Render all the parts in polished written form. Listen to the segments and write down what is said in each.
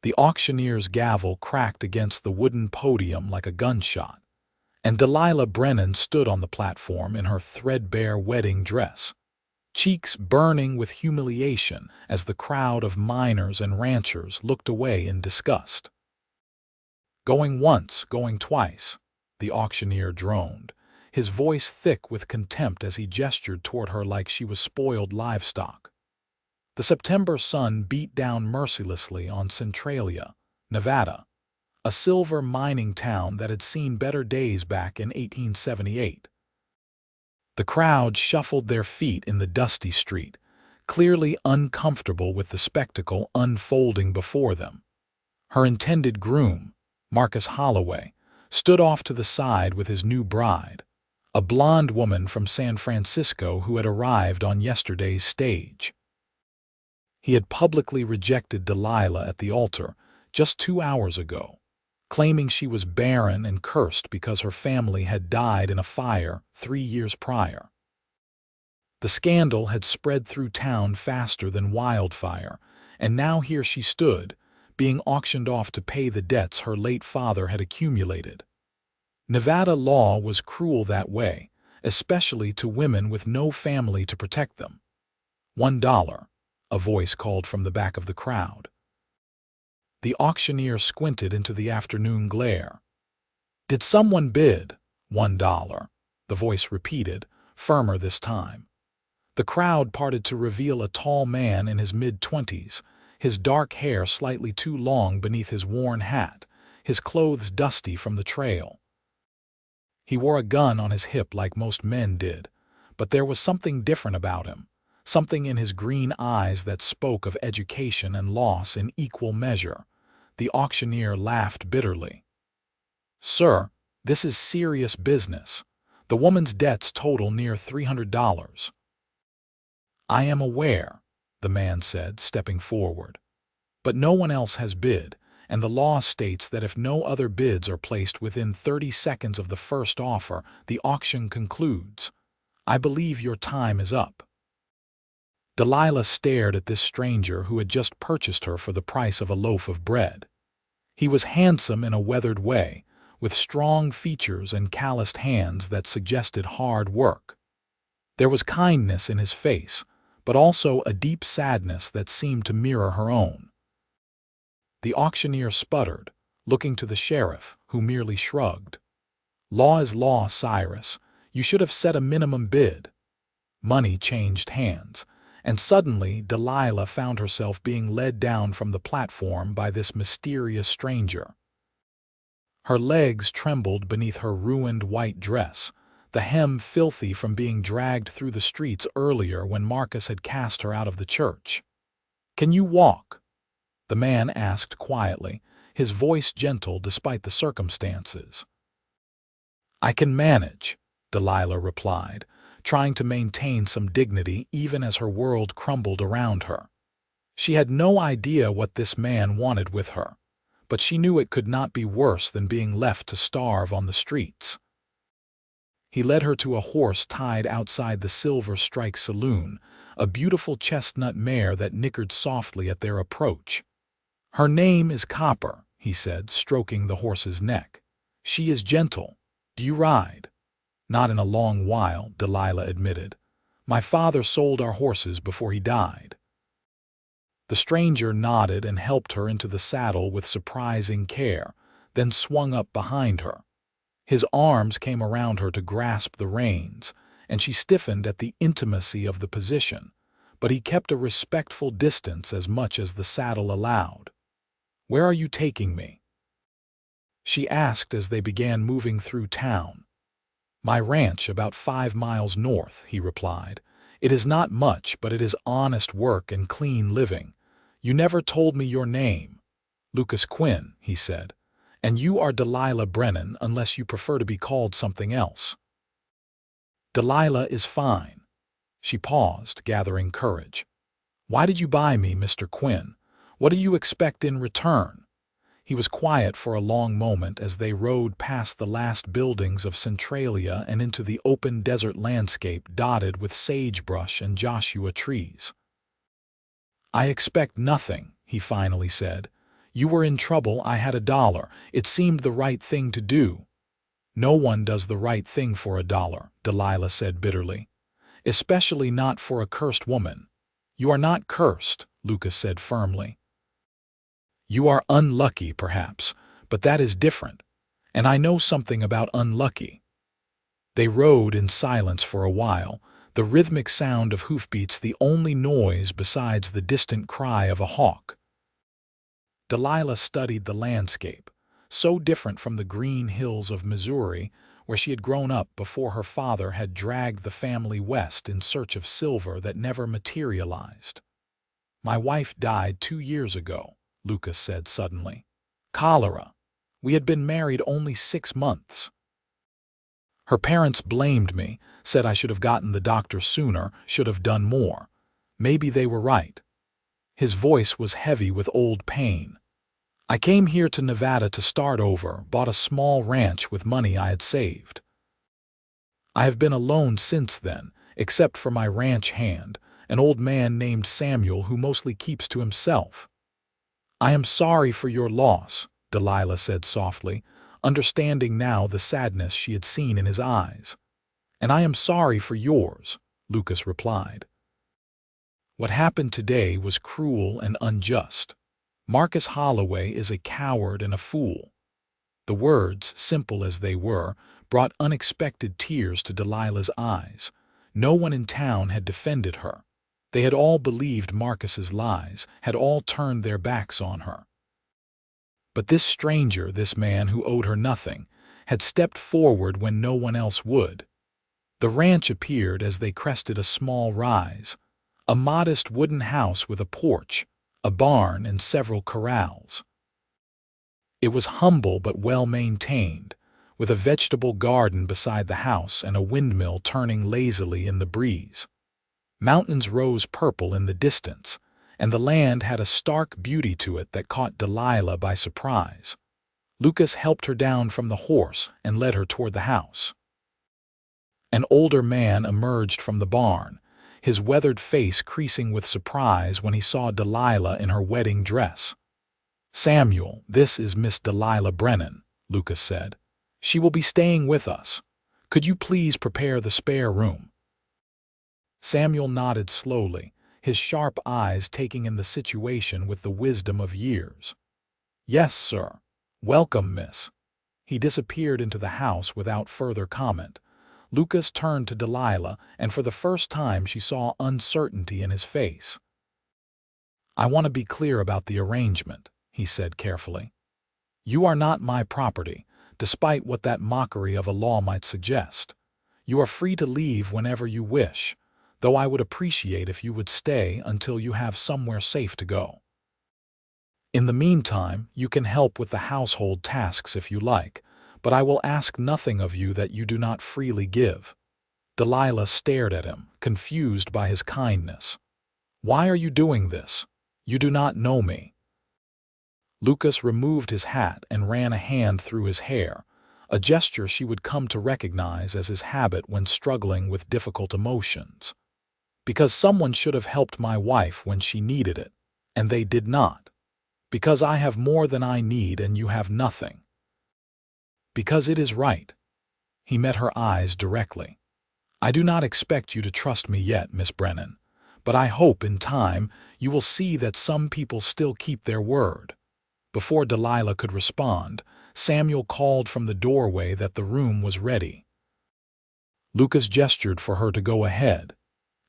The auctioneer's gavel cracked against the wooden podium like a gunshot, and Delilah Brennan stood on the platform in her threadbare wedding dress, cheeks burning with humiliation as the crowd of miners and ranchers looked away in disgust. "Going once, going twice," the auctioneer droned, his voice thick with contempt as he gestured toward her like she was spoiled livestock. The September sun beat down mercilessly on Centralia, Nevada, a silver mining town that had seen better days back in 1878. The crowd shuffled their feet in the dusty street, clearly uncomfortable with the spectacle unfolding before them. Her intended groom, Marcus Holloway, stood off to the side with his new bride, a blonde woman from San Francisco who had arrived on yesterday's stage. He had publicly rejected Delilah at the altar just 2 hours ago, claiming she was barren and cursed because her family had died in a fire 3 years prior. The scandal had spread through town faster than wildfire, and now here she stood, being auctioned off to pay the debts her late father had accumulated. Nevada law was cruel that way, especially to women with no family to protect them. $1, a voice called from the back of the crowd. The auctioneer squinted into the afternoon glare. "Did someone bid?" $1, the voice repeated, firmer this time. The crowd parted to reveal a tall man in his mid-20s, his dark hair slightly too long beneath his worn hat, his clothes dusty from the trail. He wore a gun on his hip like most men did, but there was something different about him, something in his green eyes that spoke of education and loss in equal measure. The auctioneer laughed bitterly. "Sir, this is serious business. The woman's debts total near $300. "I am aware," the man said, stepping forward. "But no one else has bid, and the law states that if no other bids are placed within 30 seconds of the first offer, the auction concludes. I believe your time is up." Delilah stared at this stranger who had just purchased her for the price of a loaf of bread. He was handsome in a weathered way, with strong features and calloused hands that suggested hard work. There was kindness in his face, but also a deep sadness that seemed to mirror her own. The auctioneer sputtered, looking to the sheriff, who merely shrugged. "Law is law, Cyrus. You should have set a minimum bid." Money changed hands, and suddenly Delilah found herself being led down from the platform by this mysterious stranger. Her legs trembled beneath her ruined white dress, the hem filthy from being dragged through the streets earlier when Marcus had cast her out of the church. "Can you walk?" the man asked quietly, his voice gentle despite the circumstances. "I can manage," Delilah replied, trying to maintain some dignity even as her world crumbled around her. She had no idea what this man wanted with her, but she knew it could not be worse than being left to starve on the streets. He led her to a horse tied outside the Silver Strike Saloon, a beautiful chestnut mare that nickered softly at their approach. "Her name is Copper," he said, stroking the horse's neck. "She is gentle. Do you ride?" "Not in a long while," Delilah admitted. "My father sold our horses before he died." The stranger nodded and helped her into the saddle with surprising care, then swung up behind her. His arms came around her to grasp the reins, and she stiffened at the intimacy of the position, but he kept a respectful distance as much as the saddle allowed. "Where are you taking me?" she asked as they began moving through town. "My ranch about 5 miles north," he replied. "It is not much, but it is honest work and clean living. You never told me your name." "Lucas Quinn," he said. "And you are Delilah Brennan unless you prefer to be called something else." "Delilah is fine." She paused, gathering courage. "Why did you buy me, Mr. Quinn? What do you expect in return?" He was quiet for a long moment as they rode past the last buildings of Centralia and into the open desert landscape dotted with sagebrush and Joshua trees. "I expect nothing," he finally said. You were in trouble, I had $1. It seemed the right thing to do." "No one does the right thing for $1," Delilah said bitterly. "Especially not for a cursed woman." "You are not cursed," Lucas said firmly. "You are unlucky, perhaps, but that is different. And I know something about unlucky." They rode in silence for a while, the rhythmic sound of hoofbeats the only noise besides the distant cry of a hawk. Delilah studied the landscape, so different from the green hills of Missouri, where she had grown up before her father had dragged the family west in search of silver that never materialized. "My wife died 2 years ago," Lucas said suddenly. "Cholera. We had been married only 6 months. Her parents blamed me, said I should have gotten the doctor sooner, should have done more. Maybe they were right." His voice was heavy with old pain. "I came here to Nevada to start over, bought a small ranch with money I had saved. I have been alone since then, except for my ranch hand, an old man named Samuel who mostly keeps to himself." "I am sorry for your loss," Delilah said softly, understanding now the sadness she had seen in his eyes. "And I am sorry for yours," Lucas replied. "What happened today was cruel and unjust. Marcus Holloway is a coward and a fool." The words, simple as they were, brought unexpected tears to Delilah's eyes. No one in town had defended her. They had all believed Marcus's lies, had all turned their backs on her. But this stranger, this man who owed her nothing, had stepped forward when no one else would. The ranch appeared as they crested a small rise, a modest wooden house with a porch, a barn, and several corrals. It was humble but well-maintained, with a vegetable garden beside the house and a windmill turning lazily in the breeze. Mountains rose purple in the distance, and the land had a stark beauty to it that caught Delilah by surprise. Lucas helped her down from the horse and led her toward the house. An older man emerged from the barn, his weathered face creasing with surprise when he saw Delilah in her wedding dress. "Samuel, this is Miss Delilah Brennan," Lucas said. "She will be staying with us. Could you please prepare the spare room?" Samuel nodded slowly, his sharp eyes taking in the situation with the wisdom of years. "Yes, sir. Welcome, miss." He disappeared into the house without further comment. Lucas turned to Delilah, and for the first time she saw uncertainty in his face. "I want to be clear about the arrangement," he said carefully. "You are not my property, despite what that mockery of a law might suggest. You are free to leave whenever you wish, though I would appreciate if you would stay until you have somewhere safe to go. In the meantime, you can help with the household tasks if you like, but I will ask nothing of you that you do not freely give." Delilah stared at him, confused by his kindness. "Why are you doing this? You do not know me." Lucas removed his hat and ran a hand through his hair, a gesture she would come to recognize as his habit when struggling with difficult emotions. "Because someone should have helped my wife when she needed it, and they did not. Because I have more than I need and you have nothing. Because it is right." He met her eyes directly. "I do not expect you to trust me yet, Miss Brennan, but I hope in time you will see that some people still keep their word." Before Delilah could respond, Samuel called from the doorway that the room was ready. Lucas gestured for her to go ahead,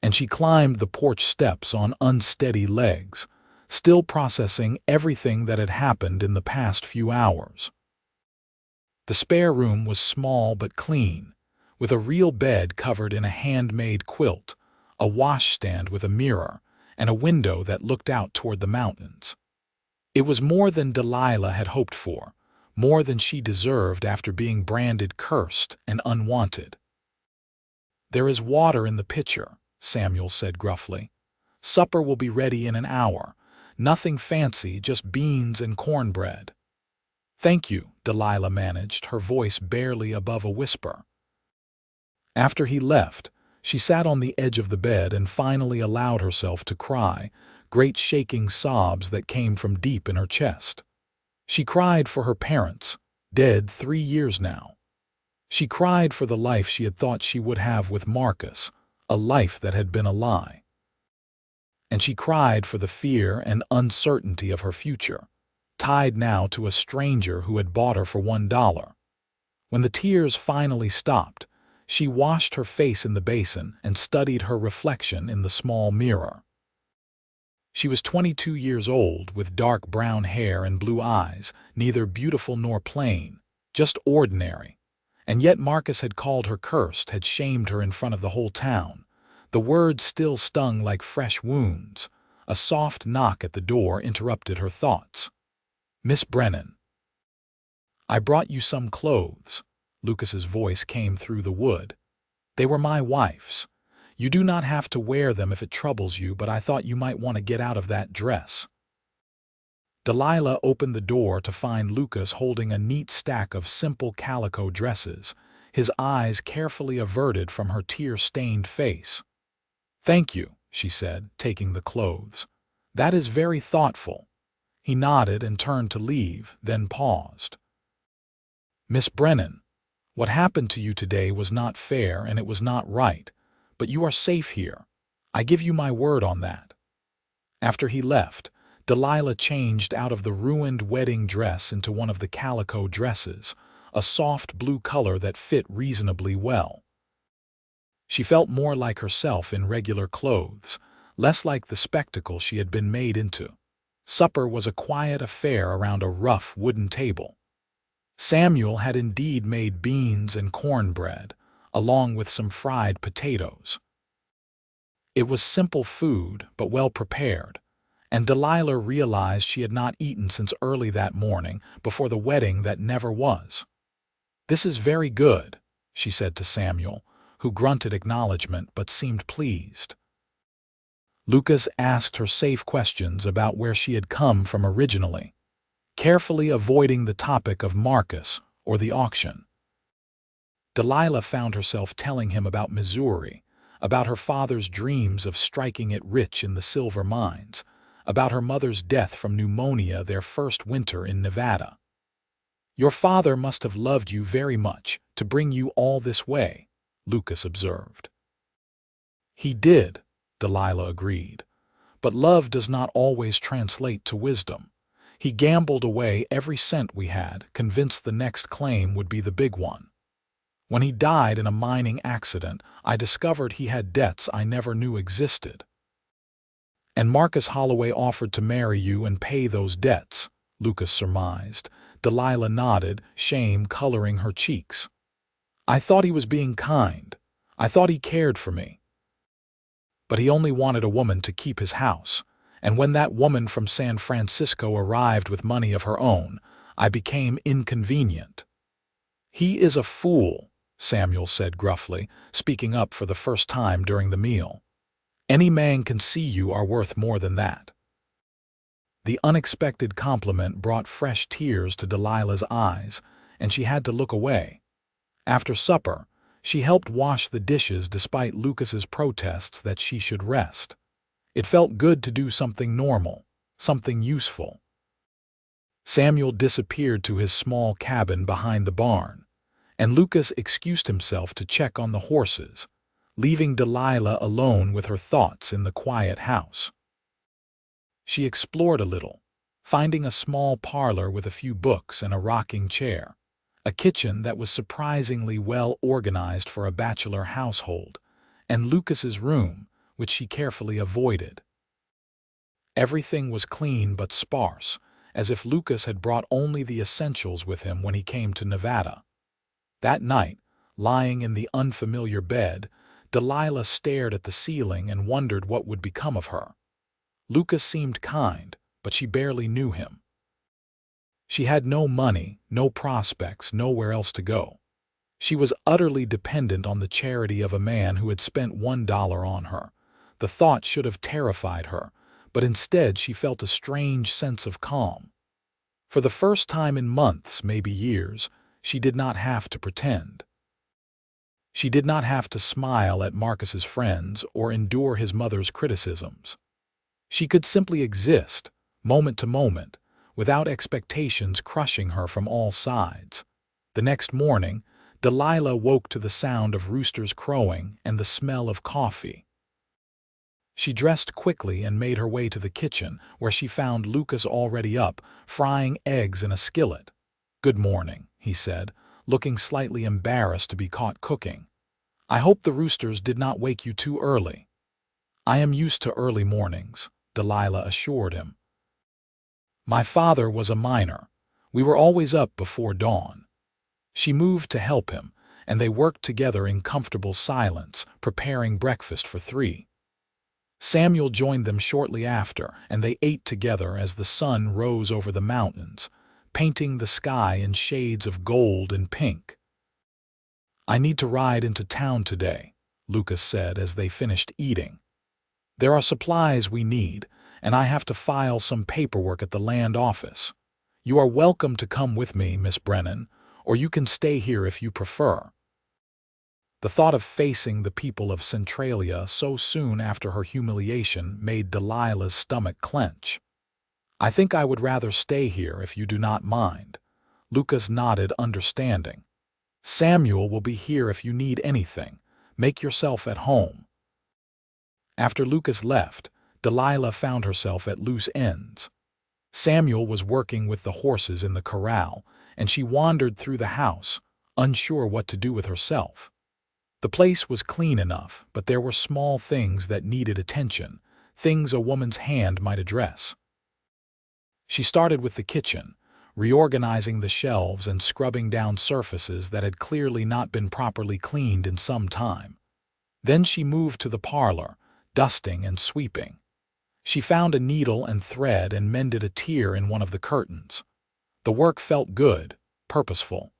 and she climbed the porch steps on unsteady legs, still processing everything that had happened in the past few hours. The spare room was small but clean, with a real bed covered in a handmade quilt, a washstand with a mirror, and a window that looked out toward the mountains. It was more than Delilah had hoped for, more than she deserved after being branded cursed and unwanted. "There is water in the pitcher," Samuel said gruffly. "Supper will be ready in an hour. Nothing fancy, just beans and cornbread." "Thank you," Delilah managed, her voice barely above a whisper. After he left, she sat on the edge of the bed and finally allowed herself to cry, great shaking sobs that came from deep in her chest. She cried for her parents, dead 3 years now. She cried for the life she had thought she would have with Marcus, a life that had been a lie. And she cried for the fear and uncertainty of her future, tied now to a stranger who had bought her for $1. When the tears finally stopped, she washed her face in the basin and studied her reflection in the small mirror. She was 22 years old, with dark brown hair and blue eyes, neither beautiful nor plain, just ordinary. And yet Marcus had called her cursed, had shamed her in front of the whole town. The words still stung like fresh wounds. A soft knock at the door interrupted her thoughts. "Miss Brennan." "I brought you some clothes." Lucas's voice came through the wood. "They were my wife's. You do not have to wear them if it troubles you, but I thought you might want to get out of that dress." Delilah opened the door to find Lucas holding a neat stack of simple calico dresses, his eyes carefully averted from her tear-stained face. "Thank you," she said, taking the clothes. "That is very thoughtful." He nodded and turned to leave, then paused. "Miss Brennan, what happened to you today was not fair and it was not right, but you are safe here. I give you my word on that." After he left, Delilah changed out of the ruined wedding dress into one of the calico dresses, a soft blue color that fit reasonably well. She felt more like herself in regular clothes, less like the spectacle she had been made into. Supper was a quiet affair around a rough wooden table. Samuel had indeed made beans and cornbread, along with some fried potatoes. It was simple food, but well prepared, and Delilah realized she had not eaten since early that morning, before the wedding that never was. "This is very good," she said to Samuel, who grunted acknowledgement but seemed pleased. Lucas asked her safe questions about where she had come from originally, carefully avoiding the topic of Marcus or the auction. Delilah found herself telling him about Missouri, about her father's dreams of striking it rich in the silver mines, about her mother's death from pneumonia their first winter in Nevada. "Your father must have loved you very much to bring you all this way," Lucas observed. "He did," Delilah agreed, "but love does not always translate to wisdom. He gambled away every cent we had, convinced the next claim would be the big one. When he died in a mining accident, I discovered he had debts I never knew existed." "And Marcus Holloway offered to marry you and pay those debts," Lucas surmised. Delilah nodded, shame coloring her cheeks. "I thought he was being kind. I thought he cared for me. But he only wanted a woman to keep his house, and when that woman from San Francisco arrived with money of her own, I became inconvenient." "He is a fool," Samuel said gruffly, speaking up for the first time during the meal. "Any man can see you are worth more than that." The unexpected compliment brought fresh tears to Delilah's eyes, and she had to look away. After supper, she helped wash the dishes despite Lucas's protests that she should rest. It felt good to do something normal, something useful. Samuel disappeared to his small cabin behind the barn, and Lucas excused himself to check on the horses, leaving Delilah alone with her thoughts in the quiet house. She explored a little, finding a small parlor with a few books and a rocking chair, a kitchen that was surprisingly well organized for a bachelor household, and Lucas's room, which she carefully avoided. Everything was clean but sparse, as if Lucas had brought only the essentials with him when he came to Nevada. That night, lying in the unfamiliar bed, Delilah stared at the ceiling and wondered what would become of her. Lucas seemed kind, but she barely knew him. She had no money, no prospects, nowhere else to go. She was utterly dependent on the charity of a man who had spent $1 on her. The thought should have terrified her, but instead she felt a strange sense of calm. For the first time in months, maybe years, she did not have to pretend. She did not have to smile at Marcus's friends or endure his mother's criticisms. She could simply exist, moment to moment, without expectations crushing her from all sides. The next morning, Delilah woke to the sound of roosters crowing and the smell of coffee. She dressed quickly and made her way to the kitchen, where she found Lucas already up, frying eggs in a skillet. "Good morning," he said, looking slightly embarrassed to be caught cooking. "I hope the roosters did not wake you too early." "I am used to early mornings," Delilah assured him. "My father was a miner. We were always up before dawn." She moved to help him, and they worked together in comfortable silence, preparing breakfast for 3. Samuel joined them shortly after, and they ate together as the sun rose over the mountains, painting the sky in shades of gold and pink. "I need to ride into town today," Lucas said as they finished eating. "There are supplies we need, and I have to file some paperwork at the land office. You are welcome to come with me, Miss Brennan, or you can stay here if you prefer." The thought of facing the people of Centralia so soon after her humiliation made Delilah's stomach clench. "I think I would rather stay here if you do not mind." Lucas nodded, understanding. "Samuel will be here if you need anything. Make yourself at home." After Lucas left, Delilah found herself at loose ends. Samuel was working with the horses in the corral, and she wandered through the house, unsure what to do with herself. The place was clean enough, but there were small things that needed attention, things a woman's hand might address. She started with the kitchen, reorganizing the shelves and scrubbing down surfaces that had clearly not been properly cleaned in some time. Then she moved to the parlor, dusting and sweeping. She found a needle and thread and mended a tear in one of the curtains. The work felt good, purposeful.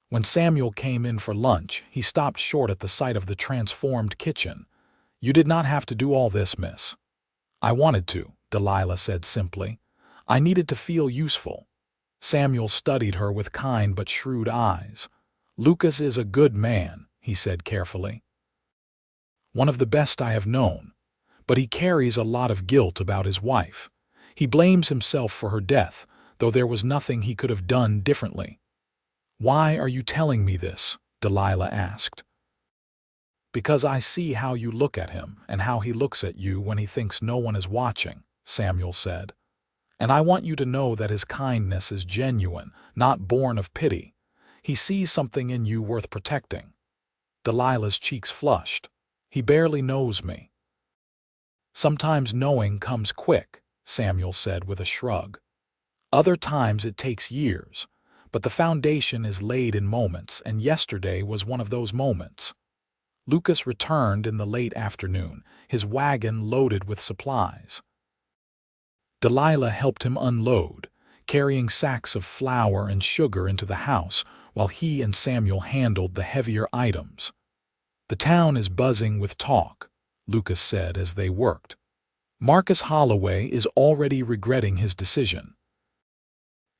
When Samuel came in for lunch, he stopped short at the sight of the transformed kitchen. "You did not have to do all this, miss." "I wanted to," Delilah said simply. "I needed to feel useful." Samuel studied her with kind but shrewd eyes. "Lucas is a good man," he said carefully. "One of the best I have known. But he carries a lot of guilt about his wife. He blames himself for her death, though there was nothing he could have done differently." "Why are you telling me this?" Delilah asked. "Because I see how you look at him and how he looks at you when he thinks no one is watching," Samuel said. "And I want you to know that his kindness is genuine, not born of pity. He sees something in you worth protecting." Delilah's cheeks flushed. "He barely knows me." "Sometimes knowing comes quick," Samuel said with a shrug. "Other times it takes years, but the foundation is laid in moments, and yesterday was one of those moments." Lucas returned in the late afternoon, his wagon loaded with supplies. Delilah helped him unload, carrying sacks of flour and sugar into the house, while he and Samuel handled the heavier items. "The town is buzzing with talk," Lucas said as they worked. "Marcus Holloway is already regretting his decision.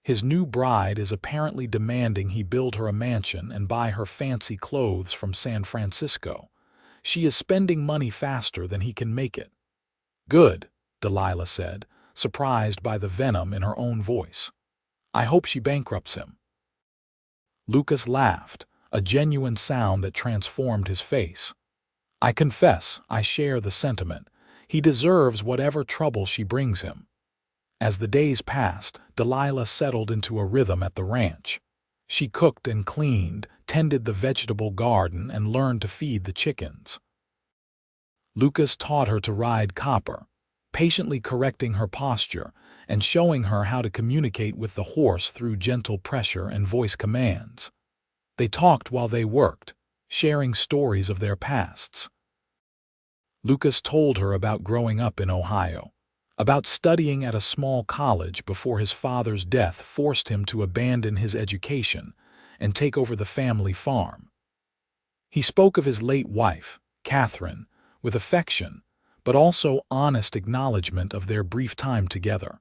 His new bride is apparently demanding he build her a mansion and buy her fancy clothes from San Francisco. She is spending money faster than he can make it." "Good," Delilah said, surprised by the venom in her own voice. "I hope she bankrupts him." Lucas laughed, a genuine sound that transformed his face. "I confess I share the sentiment. He deserves whatever trouble she brings him." As the days passed, Delilah settled into a rhythm at the ranch. She cooked and cleaned, tended the vegetable garden, and learned to feed the chickens. Lucas taught her to ride copper, patiently correcting her posture and showing her how to communicate with the horse through gentle pressure and voice commands. They talked while they worked, sharing stories of their pasts. Lucas told her about growing up in Ohio, about studying at a small college before his father's death forced him to abandon his education and take over the family farm. He spoke of his late wife, Catherine, with affection, but also honest acknowledgement of their brief time together.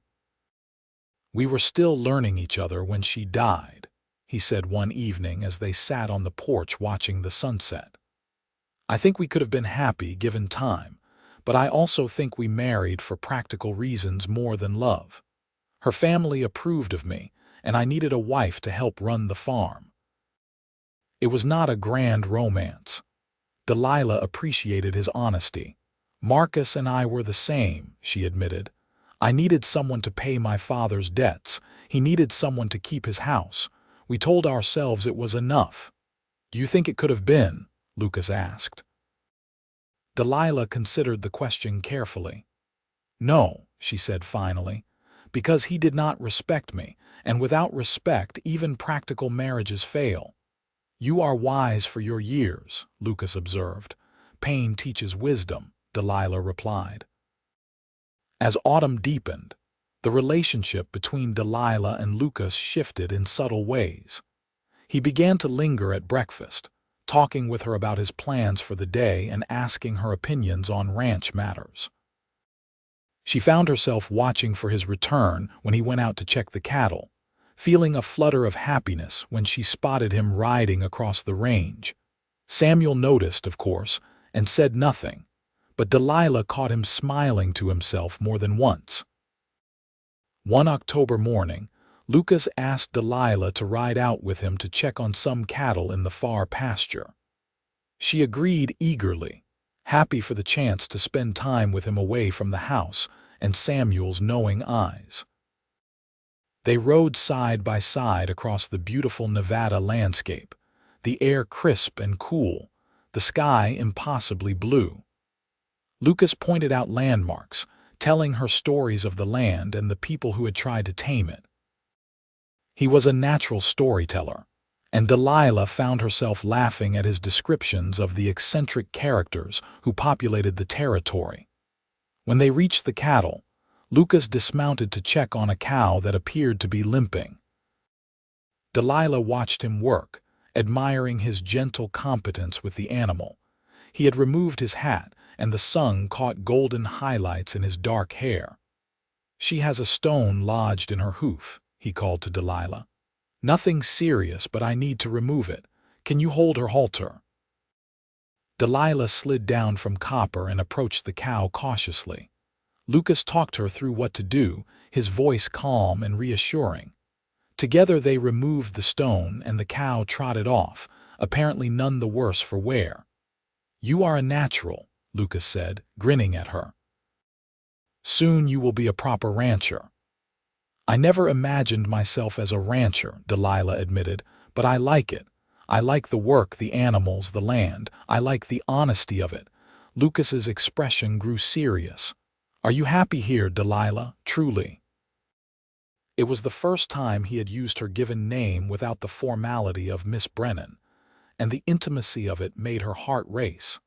"We were still learning each other when she died," he said one evening as they sat on the porch watching the sunset. "I think we could have been happy given time, but I also think we married for practical reasons more than love. Her family approved of me, and I needed a wife to help run the farm. It was not a grand romance. Delilah appreciated his honesty. Marcus and I were the same, she admitted. I needed someone to pay my father's debts. He needed someone to keep his house. We told ourselves it was enough. Do you think it could have been? Lucas asked. Delilah considered the question carefully. No, she said finally, because he did not respect me, and without respect even practical marriages fail. You are wise for your years, Lucas observed. Pain teaches wisdom, Delilah replied. As autumn deepened, the relationship between Delilah and Lucas shifted in subtle ways. He began to linger at breakfast, talking with her about his plans for the day and asking her opinions on ranch matters. She found herself watching for his return when he went out to check the cattle, feeling a flutter of happiness when she spotted him riding across the range. Samuel noticed, of course, and said nothing, but Delilah caught him smiling to himself more than once. One October morning, Lucas asked Delilah to ride out with him to check on some cattle in the far pasture. She agreed eagerly, happy for the chance to spend time with him away from the house and Samuel's knowing eyes. They rode side by side across the beautiful Nevada landscape, the air crisp and cool, the sky impossibly blue. Lucas pointed out landmarks, telling her stories of the land and the people who had tried to tame it. He was a natural storyteller, and Delilah found herself laughing at his descriptions of the eccentric characters who populated the territory. When they reached the cattle, Lucas dismounted to check on a cow that appeared to be limping. Delilah watched him work, admiring his gentle competence with the animal. He had removed his hat, and the sun caught golden highlights in his dark hair. "She has a stone lodged in her hoof," he called to Delilah. "Nothing serious, but I need to remove it. Can you hold her halter?" Delilah slid down from copper and approached the cow cautiously. Lucas talked her through what to do, his voice calm and reassuring. Together they removed the stone, and the cow trotted off, apparently none the worse for wear. "You are a natural," Lucas said, grinning at her. "Soon you will be a proper rancher." "I never imagined myself as a rancher," Delilah admitted, "but I like it. I like the work, the animals, the land. I like the honesty of it." Lucas's expression grew serious. "Are you happy here, Delilah, truly?" It was the first time he had used her given name without the formality of Miss Brennan, and the intimacy of it made her heart race.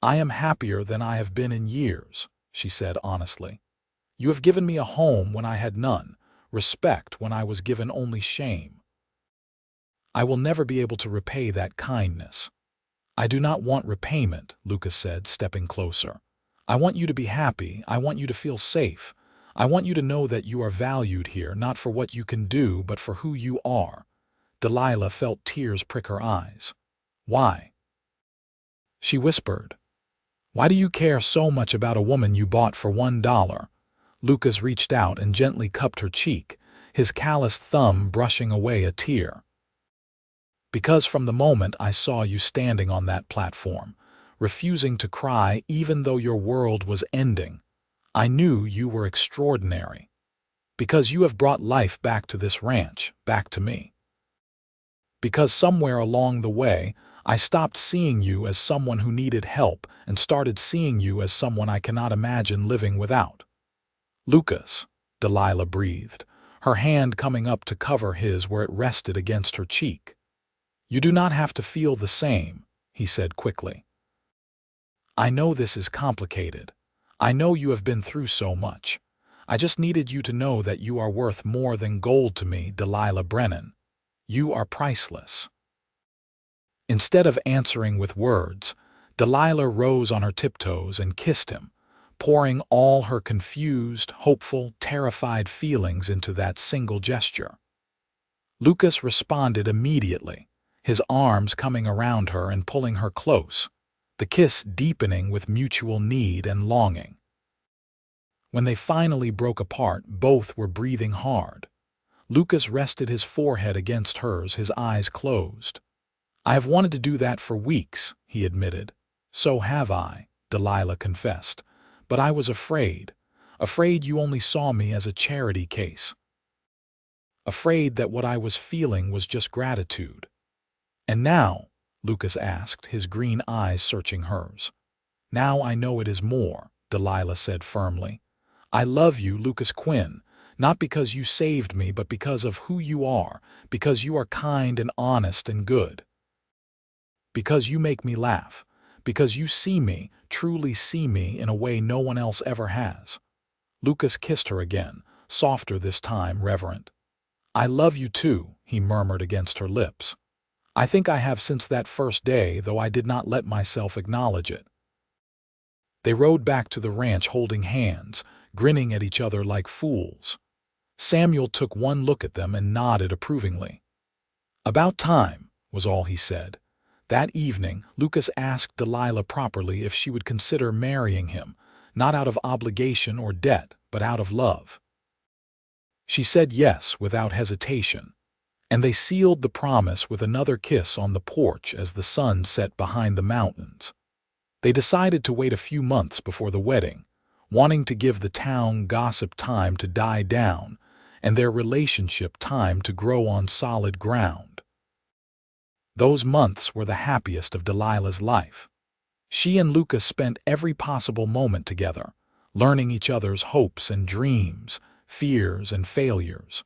"I am happier than I have been in years," she said honestly. "You have given me a home when I had none, respect when I was given only shame. I will never be able to repay that kindness." "I do not want repayment," Lucas said, stepping closer. "I want you to be happy. I want you to feel safe. I want you to know that you are valued here, not for what you can do, but for who you are." Delilah felt tears prick her eyes. "Why?" she whispered. "Why do you care so much about a woman you bought for $1? Lucas reached out and gently cupped her cheek, his calloused thumb brushing away a tear. "Because from the moment I saw you standing on that platform, refusing to cry even though your world was ending, I knew you were extraordinary. Because you have brought life back to this ranch, back to me. Because somewhere along the way, I stopped seeing you as someone who needed help and started seeing you as someone I cannot imagine living without." "Lucas," Delilah breathed, her hand coming up to cover his where it rested against her cheek. "You do not have to feel the same," he said quickly. "I know this is complicated. I know you have been through so much. I just needed you to know that you are worth more than gold to me, Delilah Brennan. You are priceless." Instead of answering with words, Delilah rose on her tiptoes and kissed him, pouring all her confused, hopeful, terrified feelings into that single gesture. Lucas responded immediately, his arms coming around her and pulling her close, the kiss deepening with mutual need and longing. When they finally broke apart, both were breathing hard. Lucas rested his forehead against hers, his eyes closed. "I have wanted to do that for weeks," he admitted. "So have I," Delilah confessed. "But I was afraid. Afraid you only saw me as a charity case. Afraid that what I was feeling was just gratitude." "And now?" Lucas asked, his green eyes searching hers. "Now I know it is more," Delilah said firmly. "I love you, Lucas Quinn, not because you saved me, but because of who you are, because you are kind and honest and good. Because you make me laugh, because you see me, truly see me in a way no one else ever has." Lucas kissed her again, softer this time, reverent. "I love you too," he murmured against her lips. "I think I have since that first day, though I did not let myself acknowledge it." They rode back to the ranch holding hands, grinning at each other like fools. Samuel took one look at them and nodded approvingly. "About time," was all he said. That evening, Lucas asked Delilah properly if she would consider marrying him, not out of obligation or debt, but out of love. She said yes without hesitation, and they sealed the promise with another kiss on the porch as the sun set behind the mountains. They decided to wait a few months before the wedding, wanting to give the town gossip time to die down and their relationship time to grow on solid ground. Those months were the happiest of Delilah's life. She and Lucas spent every possible moment together, learning each other's hopes and dreams, fears and failures.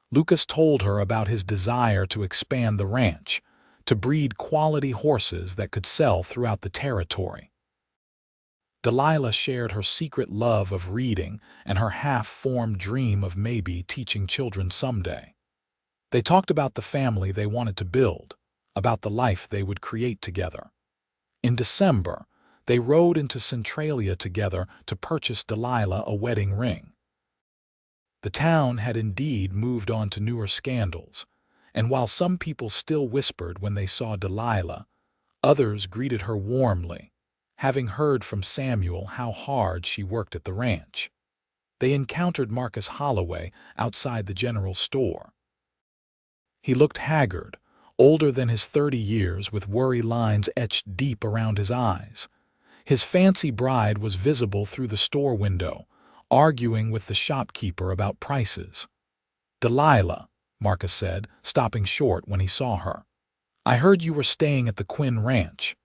Lucas told her about his desire to expand the ranch, to breed quality horses that could sell throughout the territory. Delilah shared her secret love of reading and her half-formed dream of maybe teaching children someday. They talked about the family they wanted to build, about the life they would create together. In December, they rode into Centralia together to purchase Delilah a wedding ring. The town had indeed moved on to newer scandals, and while some people still whispered when they saw Delilah, others greeted her warmly, having heard from Samuel how hard she worked at the ranch. They encountered Marcus Holloway outside the general store. He looked haggard, older than his 30 years, with worry lines etched deep around his eyes. His fancy bride was visible through the store window, arguing with the shopkeeper about prices. "Delilah," Marcus said, stopping short when he saw her. "I heard you were staying at the Quinn Ranch."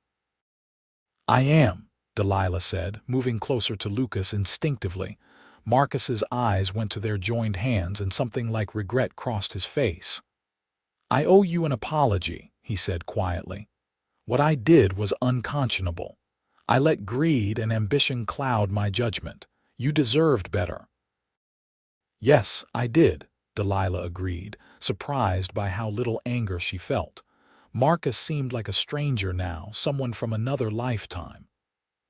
"I am," Delilah said, moving closer to Lucas instinctively. Marcus's eyes went to their joined hands and something like regret crossed his face. "I owe you an apology," he said quietly. "What I did was unconscionable. I let greed and ambition cloud my judgment. You deserved better." "Yes, I did," Delilah agreed, surprised by how little anger she felt. Marcus seemed like a stranger now, someone from another lifetime.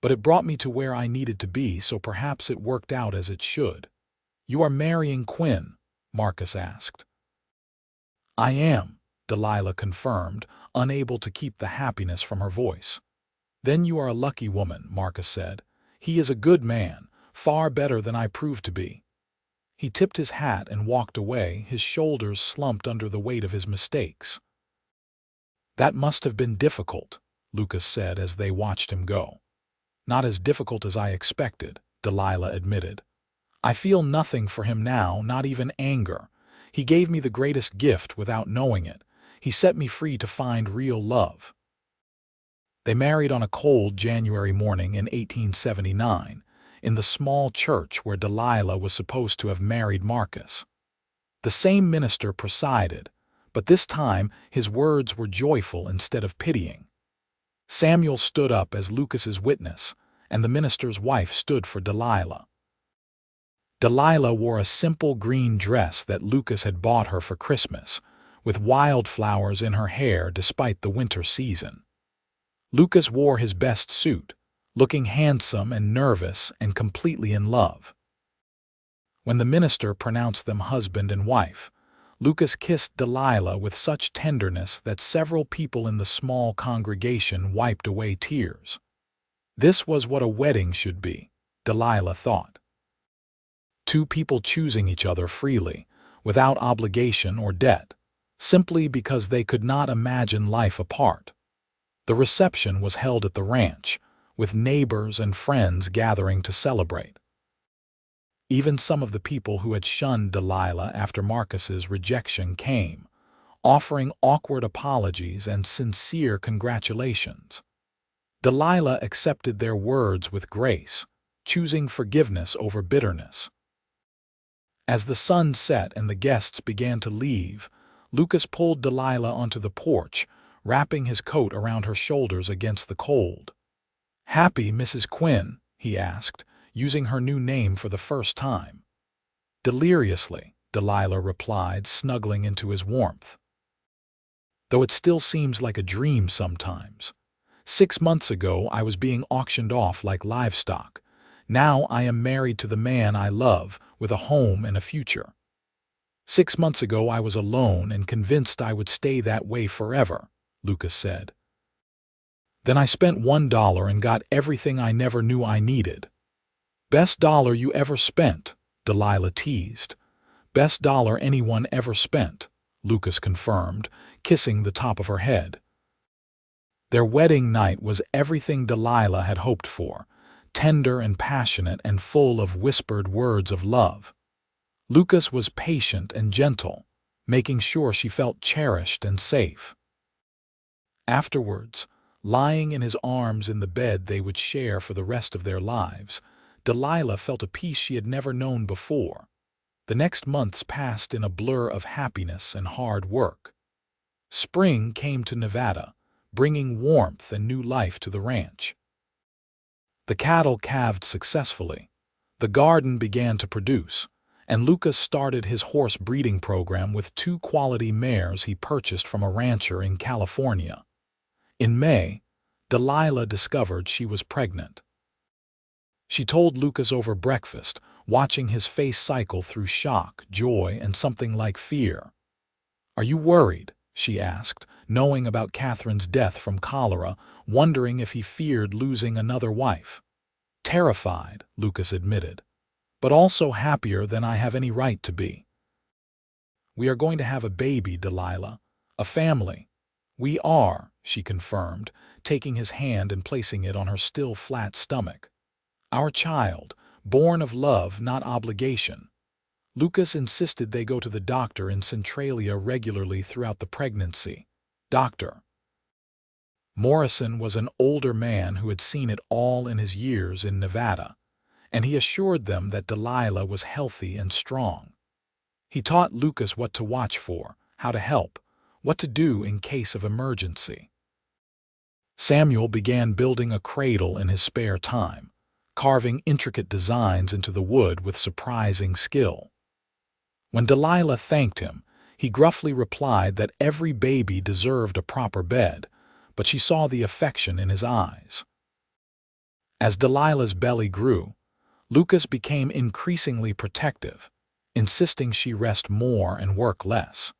"But it brought me to where I needed to be, so perhaps it worked out as it should." "You are marrying Quinn?" Marcus asked. "I am," Delilah confirmed, unable to keep the happiness from her voice. "Then you are a lucky woman," Marcus said. "He is a good man, far better than I proved to be." He tipped his hat and walked away, his shoulders slumped under the weight of his mistakes. "That must have been difficult," Lucas said as they watched him go. "Not as difficult as I expected," Delilah admitted. "I feel nothing for him now, not even anger. He gave me the greatest gift without knowing it. He set me free to find real love." They married on a cold January morning in 1879, in the small church where Delilah was supposed to have married Marcus. The same minister presided, but this time his words were joyful instead of pitying. Samuel stood up as Lucas's witness, and the minister's wife stood for Delilah. Delilah wore a simple green dress that Lucas had bought her for Christmas, with wildflowers in her hair despite the winter season. Lucas wore his best suit, looking handsome and nervous and completely in love. When the minister pronounced them husband and wife, Lucas kissed Delilah with such tenderness that several people in the small congregation wiped away tears. This was what a wedding should be, Delilah thought. two people choosing each other freely, without obligation or debt, simply because they could not imagine life apart. The reception was held at the ranch, with neighbors and friends gathering to celebrate. Even some of the people who had shunned Delilah after Marcus's rejection came, offering awkward apologies and sincere congratulations. Delilah accepted their words with grace, choosing forgiveness over bitterness. As the sun set and the guests began to leave, Lucas pulled Delilah onto the porch, wrapping his coat around her shoulders against the cold. "Happy Mrs. Quinn?" he asked, using her new name for the first time. "Deliriously," Delilah replied, snuggling into his warmth. "Though it still seems like a dream sometimes. 6 months ago I was being auctioned off like livestock. Now I am married to the man I love, with a home and a future. 6 months ago I was alone and convinced I would stay that way forever," Lucas said. "Then I spent $1 and got everything I never knew I needed." "Best dollar you ever spent," Delilah teased. "Best dollar anyone ever spent," Lucas confirmed, kissing the top of her head. Their wedding night was everything Delilah had hoped for, tender and passionate and full of whispered words of love. Lucas was patient and gentle, making sure she felt cherished and safe. Afterwards, lying in his arms in the bed they would share for the rest of their lives, Delilah felt a peace she had never known before. The next months passed in a blur of happiness and hard work. Spring came to Nevada, bringing warmth and new life to the ranch. The cattle calved successfully, the garden began to produce, and Lucas started his horse breeding program with 2 quality mares he purchased from a rancher in California. In May, Delilah discovered she was pregnant. She told Lucas over breakfast, watching his face cycle through shock, joy, and something like fear. "Are you worried?" she asked, knowing about Catherine's death from cholera, wondering if he feared losing another wife. "Terrified," Lucas admitted, "but also happier than I have any right to be." "We are going to have a baby, Delilah. A family." "We are," she confirmed, taking his hand and placing it on her still flat stomach. "Our child, born of love, not obligation." Lucas insisted they go to the doctor in Centralia regularly throughout the pregnancy. Dr. Morrison was an older man who had seen it all in his years in Nevada, and he assured them that Delilah was healthy and strong. He taught Lucas what to watch for, how to help, what to do in case of emergency. Samuel began building a cradle in his spare time, carving intricate designs into the wood with surprising skill. When Delilah thanked him, he gruffly replied that every baby deserved a proper bed, but she saw the affection in his eyes. As Delilah's belly grew, Lucas became increasingly protective, insisting she rest more and work less.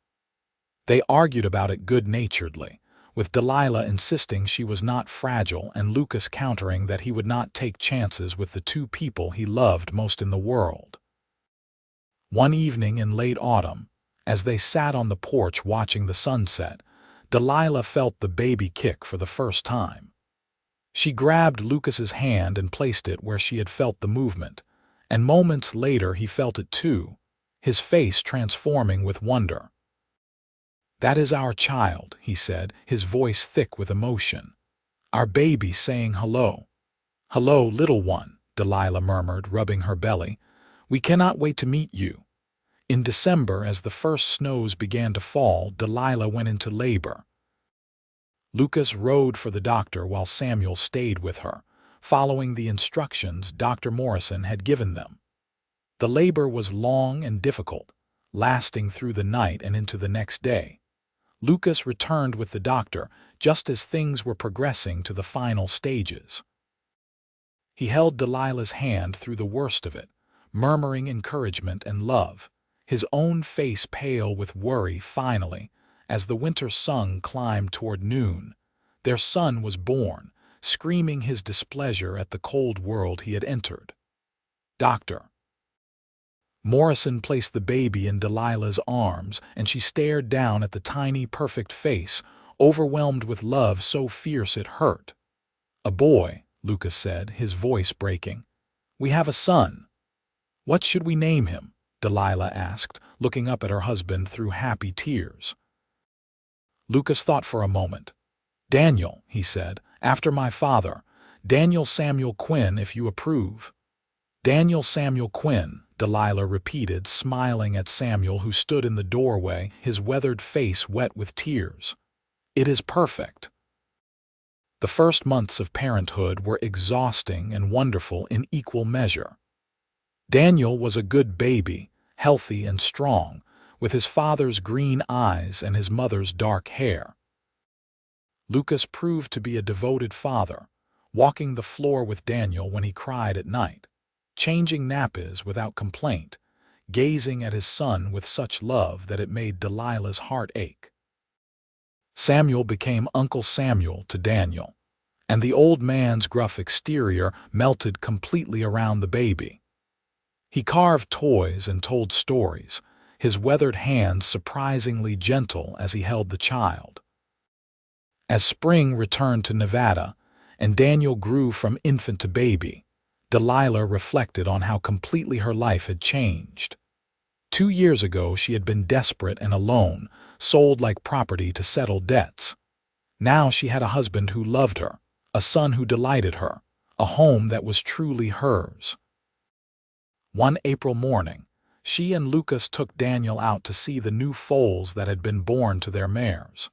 They argued about it good-naturedly, with Delilah insisting she was not fragile and Lucas countering that he would not take chances with the 2 people he loved most in the world. One evening in late autumn, as they sat on the porch watching the sunset, Delilah felt the baby kick for the first time. She grabbed Lucas's hand and placed it where she had felt the movement, and moments later he felt it too, his face transforming with wonder. "That is our child," he said, his voice thick with emotion. "Our baby saying hello." "Hello, little one," Delilah murmured, rubbing her belly. "We cannot wait to meet you." In December, as the first snows began to fall, Delilah went into labor. Lucas rode for the doctor while Samuel stayed with her, following the instructions Dr. Morrison had given them. The labor was long and difficult, lasting through the night and into the next day. Lucas returned with the doctor just as things were progressing to the final stages. He held Delilah's hand through the worst of it, murmuring encouragement and love, his own face pale with worry. Finally, as the winter sun climbed toward noon, their son was born, screaming his displeasure at the cold world he had entered. "Doctor." Morrison placed the baby in Delilah's arms, and she stared down at the tiny, perfect face, overwhelmed with love so fierce it hurt. "A boy," Lucas said, his voice breaking. "We have a son." "What should we name him?" Delilah asked, looking up at her husband through happy tears. Lucas thought for a moment. "Daniel," he said, "after my father. Daniel Samuel Quinn, if you approve." "Daniel Samuel Quinn," Delilah repeated, smiling at Samuel, who stood in the doorway, his weathered face wet with tears. "It is perfect." The first months of parenthood were exhausting and wonderful in equal measure. Daniel was a good baby, healthy and strong, with his father's green eyes and his mother's dark hair. Lucas proved to be a devoted father, walking the floor with Daniel when he cried at night, changing nappies without complaint, gazing at his son with such love that it made Delilah's heart ache. Samuel became Uncle Samuel to Daniel, and the old man's gruff exterior melted completely around the baby. He carved toys and told stories, his weathered hands surprisingly gentle as he held the child. As spring returned to Nevada, and Daniel grew from infant to baby, Delilah reflected on how completely her life had changed. 2 years ago she had been desperate and alone, sold like property to settle debts. Now she had a husband who loved her, a son who delighted her, a home that was truly hers. One April morning, she and Lucas took Daniel out to see the new foals that had been born to their mares.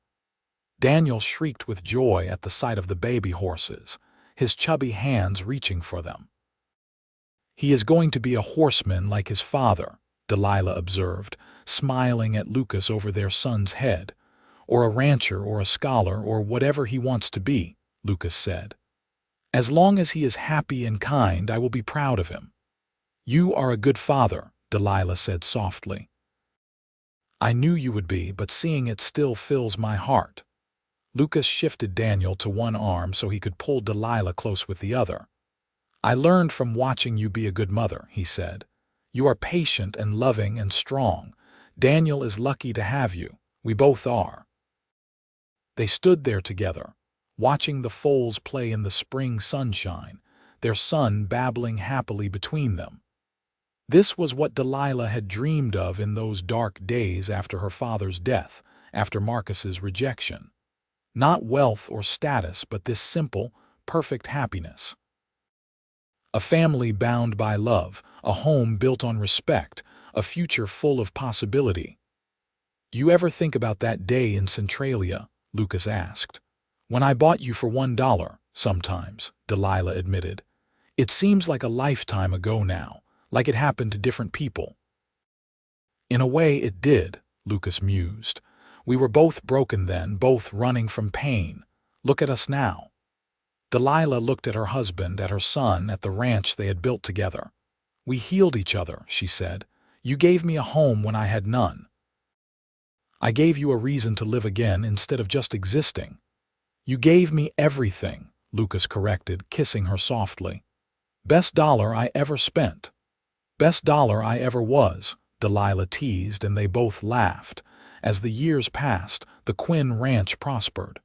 Daniel shrieked with joy at the sight of the baby horses, his chubby hands reaching for them. "He is going to be a horseman like his father," Delilah observed, smiling at Lucas over their son's head. "Or a rancher or a scholar or whatever he wants to be," Lucas said. "As long as he is happy and kind, I will be proud of him." "You are a good father," Delilah said softly. "I knew you would be, but seeing it still fills my heart." Lucas shifted Daniel to one arm so he could pull Delilah close with the other. "I learned from watching you be a good mother," he said. "You are patient and loving and strong. Daniel is lucky to have you. We both are." They stood there together, watching the foals play in the spring sunshine, their son babbling happily between them. This was what Delilah had dreamed of in those dark days after her father's death, after Marcus's rejection. Not wealth or status, but this simple, perfect happiness. A family bound by love, a home built on respect, a future full of possibility. "You ever think about that day in Centralia?" Lucas asked. "When I bought you for $1, sometimes," Delilah admitted. "It seems like a lifetime ago now, like it happened to different people." "In a way it did," Lucas mused. "We were both broken then, both running from pain. Look at us now." Delilah looked at her husband, at her son, at the ranch they had built together. "We healed each other," she said. "You gave me a home when I had none. I gave you a reason to live again instead of just existing." "You gave me everything," Lucas corrected, kissing her softly. "Best dollar I ever spent." "Best dollar I ever was," Delilah teased, and they both laughed. As the years passed, the Quinn ranch prospered.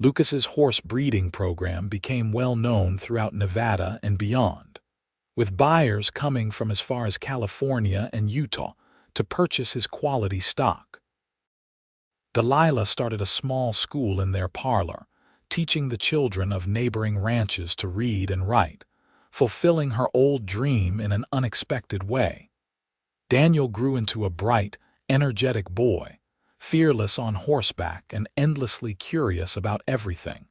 Lucas's horse breeding program became well known throughout Nevada and beyond, with buyers coming from as far as California and Utah to purchase his quality stock. Delilah started a small school in their parlor, teaching the children of neighboring ranches to read and write, fulfilling her old dream in an unexpected way. Daniel grew into a bright, energetic boy, fearless on horseback and endlessly curious about everything.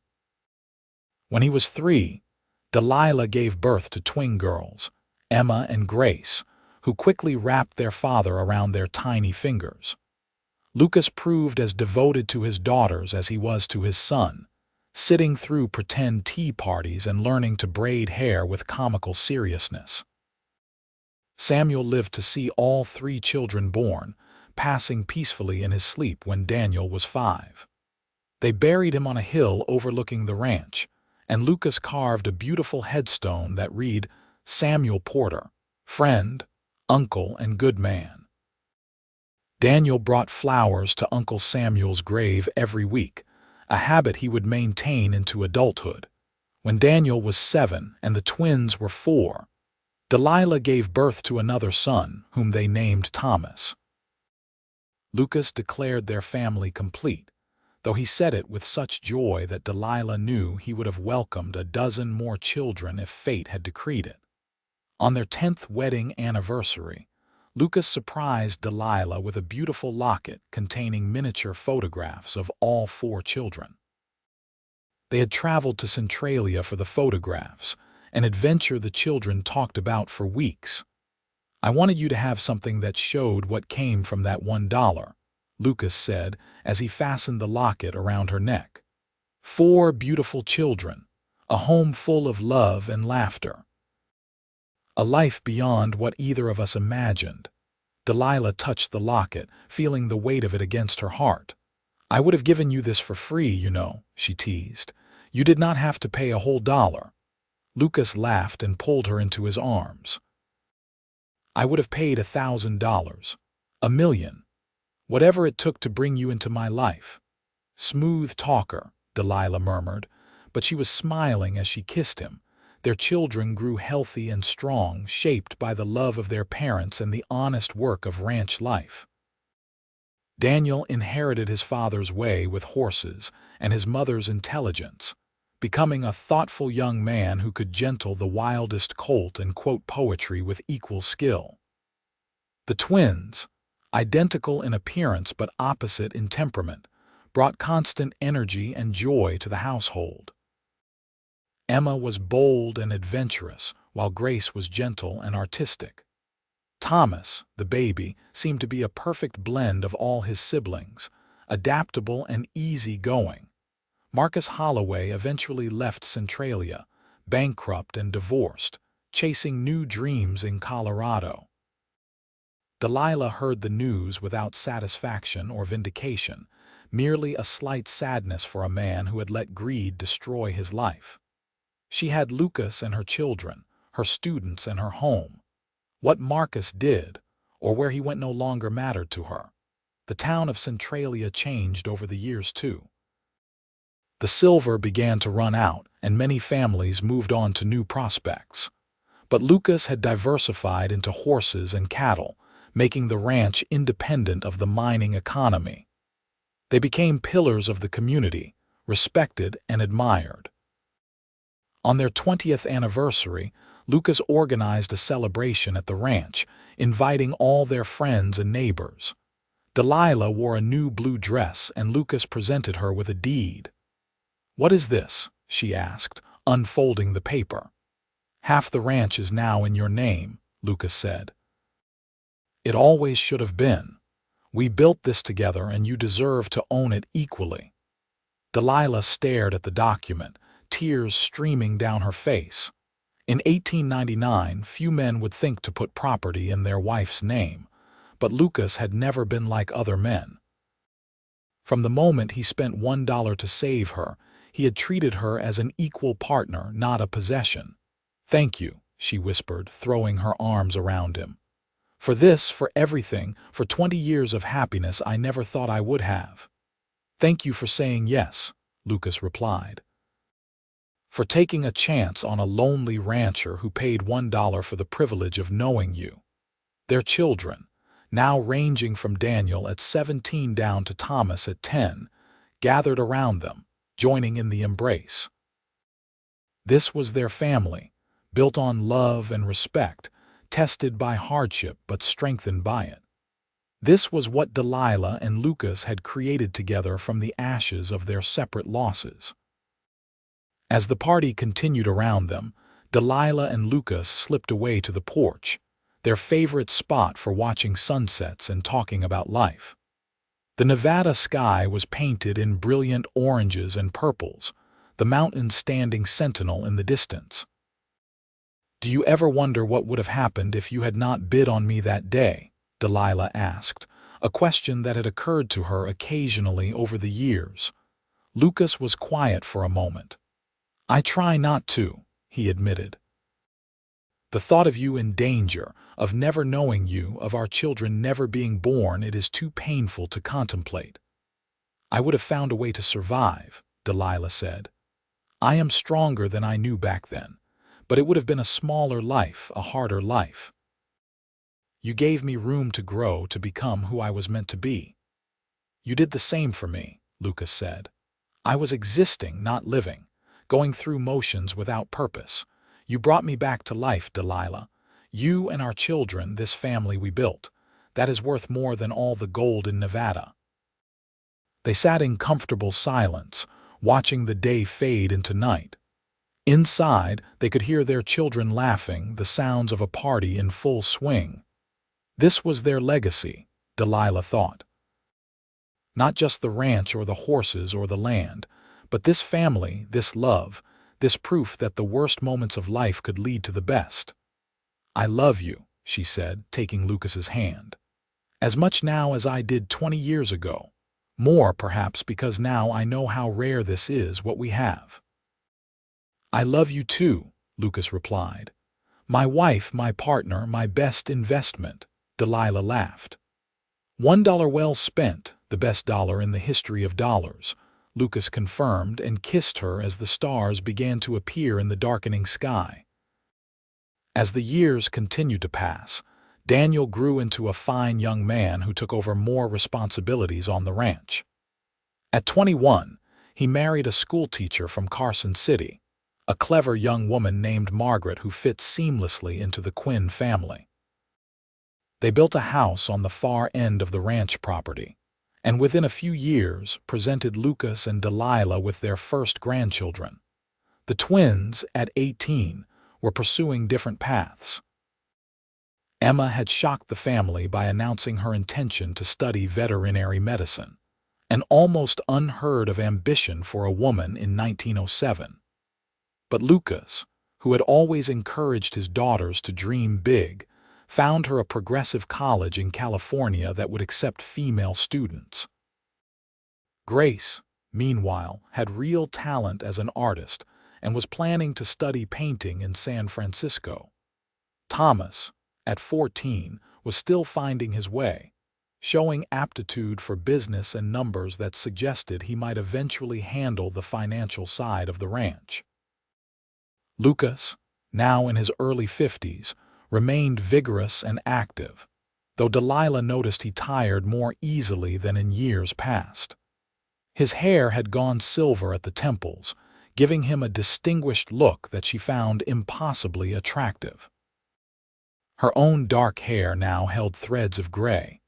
When he was 3, Delilah gave birth to twin girls, Emma and Grace, who quickly wrapped their father around their tiny fingers. Lucas proved as devoted to his daughters as he was to his son, sitting through pretend tea parties and learning to braid hair with comical seriousness. Samuel lived to see all 3 children born, passing peacefully in his sleep when Daniel was 5. They buried him on a hill overlooking the ranch, and Lucas carved a beautiful headstone that read, "Samuel Porter, friend, uncle and good man. Daniel brought flowers to Uncle Samuel's grave every week, a habit he would maintain into adulthood. When Daniel was 7 and the twins were 4, Delilah gave birth to another son, whom they named Thomas. Lucas declared their family complete, though he said it with such joy that Delilah knew he would have welcomed a dozen more children if fate had decreed it. On their 10th wedding anniversary, Lucas surprised Delilah with a beautiful locket containing miniature photographs of all 4 children. They had traveled to Centralia for the photographs, an adventure the children talked about for weeks. "I wanted you to have something that showed what came from that $1, Lucas said as he fastened the locket around her neck. 4 beautiful children, a home full of love and laughter. A life beyond what either of us imagined." Delilah touched the locket, feeling the weight of it against her heart. "I would have given you this for free, you know," she teased. "You did not have to pay a whole $1. Lucas laughed and pulled her into his arms. "I would have paid $1,000, $1,000,000, whatever it took to bring you into my life." "Smooth talker," Delilah murmured, but she was smiling as she kissed him. Their children grew healthy and strong, shaped by the love of their parents and the honest work of ranch life. Daniel inherited his father's way with horses and his mother's intelligence, becoming a thoughtful young man who could gentle the wildest colt and quote poetry with equal skill. The twins, identical in appearance but opposite in temperament, brought constant energy and joy to the household. Emma was bold and adventurous, while Grace was gentle and artistic. Thomas, the baby, seemed to be a perfect blend of all his siblings, adaptable and easygoing. Marcus Holloway eventually left Centralia, bankrupt and divorced, chasing new dreams in Colorado. Delilah heard the news without satisfaction or vindication, merely a slight sadness for a man who had let greed destroy his life. She had Lucas and her children, her students and her home. What Marcus did, or where he went, no longer mattered to her. The town of Centralia changed over the years, too. The silver began to run out, and many families moved on to new prospects. But Lucas had diversified into horses and cattle, making the ranch independent of the mining economy. They became pillars of the community, respected and admired. On their 20th anniversary, Lucas organized a celebration at the ranch, inviting all their friends and neighbors. Delilah wore a new blue dress, and Lucas presented her with a deed. "What is this?" she asked, unfolding the paper. "Half the ranch is now in your name," Lucas said. "It always should have been. We built this together, and you deserve to own it equally." Delilah stared at the document, tears streaming down her face. In 1899, few men would think to put property in their wife's name, but Lucas had never been like other men. From the moment he spent $1 to save her, he had treated her as an equal partner, not a possession. "Thank you," she whispered, throwing her arms around him. "For this, for everything, for 20 years of happiness I never thought I would have." "Thank you for saying yes," Lucas replied. "For taking a chance on a lonely rancher who paid $1 for the privilege of knowing you." Their children, now ranging from Daniel at 17 down to Thomas at 10, gathered around them, joining in the embrace. This was their family, built on love and respect, tested by hardship but strengthened by it. This was what Delilah and Lucas had created together from the ashes of their separate losses. As the party continued around them, Delilah and Lucas slipped away to the porch, their favorite spot for watching sunsets and talking about life. The Nevada sky was painted in brilliant oranges and purples, the mountains standing sentinel in the distance. "Do you ever wonder what would have happened if you had not bid on me that day?" Delilah asked, a question that had occurred to her occasionally over the years. Lucas was quiet for a moment. "I try not to," he admitted. The thought of you in danger, of never knowing you, of our children never being born, it is too painful to contemplate. I would have found a way to survive, Delilah said. I am stronger than I knew back then, but it would have been a smaller life, a harder life. You gave me room to grow, to become who I was meant to be. You did the same for me, Lucas said. I was existing, not living, going through motions without purpose. You brought me back to life, Delilah. You and our children, this family we built, that is worth more than all the gold in Nevada. They sat in comfortable silence, watching the day fade into night. Inside, they could hear their children laughing, the sounds of a party in full swing. This was their legacy, Delilah thought. Not just the ranch or the horses or the land, but this family, this love, this proof that the worst moments of life could lead to the best. I love you, she said, taking Lucas's hand. As much now as I did 20 years ago. More, perhaps, because now I know how rare this is, what we have. I love you too, Lucas replied. My wife, my partner, my best investment, Delilah laughed. $1 well spent, the best dollar in the history of dollars, Lucas confirmed and kissed her as the stars began to appear in the darkening sky. As the years continued to pass, Daniel grew into a fine young man who took over more responsibilities on the ranch. At 21, he married a schoolteacher from Carson City, a clever young woman named Margaret who fit seamlessly into the Quinn family. They built a house on the far end of the ranch property, and within a few years presented Lucas and Delilah with their first grandchildren. The twins, at 18, were pursuing different paths. Emma had shocked the family by announcing her intention to study veterinary medicine, an almost unheard of ambition for a woman in 1907. But Lucas, who had always encouraged his daughters to dream big, found her a progressive college in California that would accept female students. Grace, meanwhile, had real talent as an artist and was planning to study painting in San Francisco. Thomas, at 14, was still finding his way, showing aptitude for business and numbers that suggested he might eventually handle the financial side of the ranch. Lucas, now in his early 50s, remained vigorous and active, though Delilah noticed he tired more easily than in years past. His hair had gone silver at the temples, giving him a distinguished look that she found impossibly attractive. Her own dark hair now held threads of gray,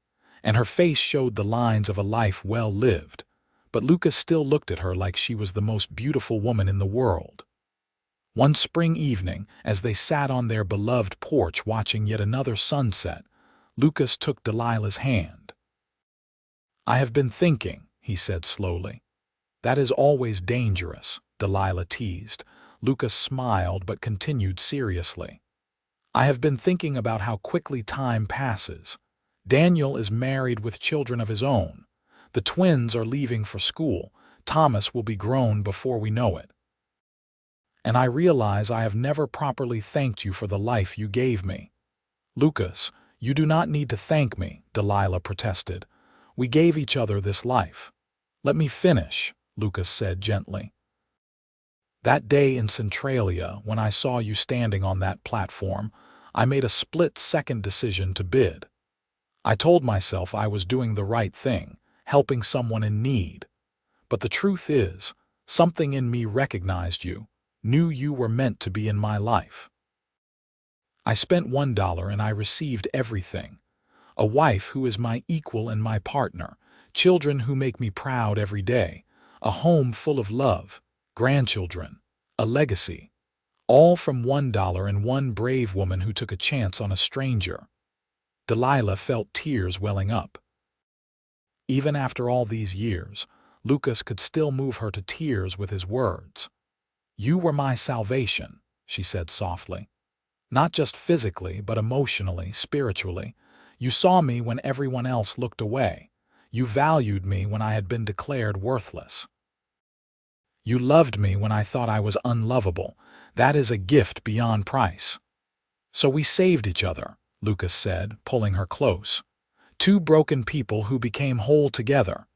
and her face showed the lines of a life well lived, but Lucas still looked at her like she was the most beautiful woman in the world. One spring evening, as they sat on their beloved porch watching yet another sunset, Lucas took Delilah's hand. I have been thinking, he said slowly. That is always dangerous, Delilah teased. Lucas smiled but continued seriously. I have been thinking about how quickly time passes. Daniel is married with children of his own. The twins are leaving for school. Thomas will be grown before we know it. And I realize I have never properly thanked you for the life you gave me. Lucas, you do not need to thank me, Delilah protested. We gave each other this life. Let me finish, Lucas said gently. That day in Centralia, when I saw you standing on that platform, I made a split-second decision to bid. I told myself I was doing the right thing, helping someone in need. But the truth is, something in me recognized you, knew you were meant to be in my life. I spent $1 and I received everything. A wife who is my equal and my partner, children who make me proud every day, a home full of love, grandchildren, a legacy, all from $1 and one brave woman who took a chance on a stranger. Delilah felt tears welling up. Even after all these years, Lucas could still move her to tears with his words. You were my salvation, she said softly. Not just physically, but emotionally, spiritually. You saw me when everyone else looked away. You valued me when I had been declared worthless. You loved me when I thought I was unlovable. That is a gift beyond price. So we saved each other, Lucas said, pulling her close. Two broken people who became whole together.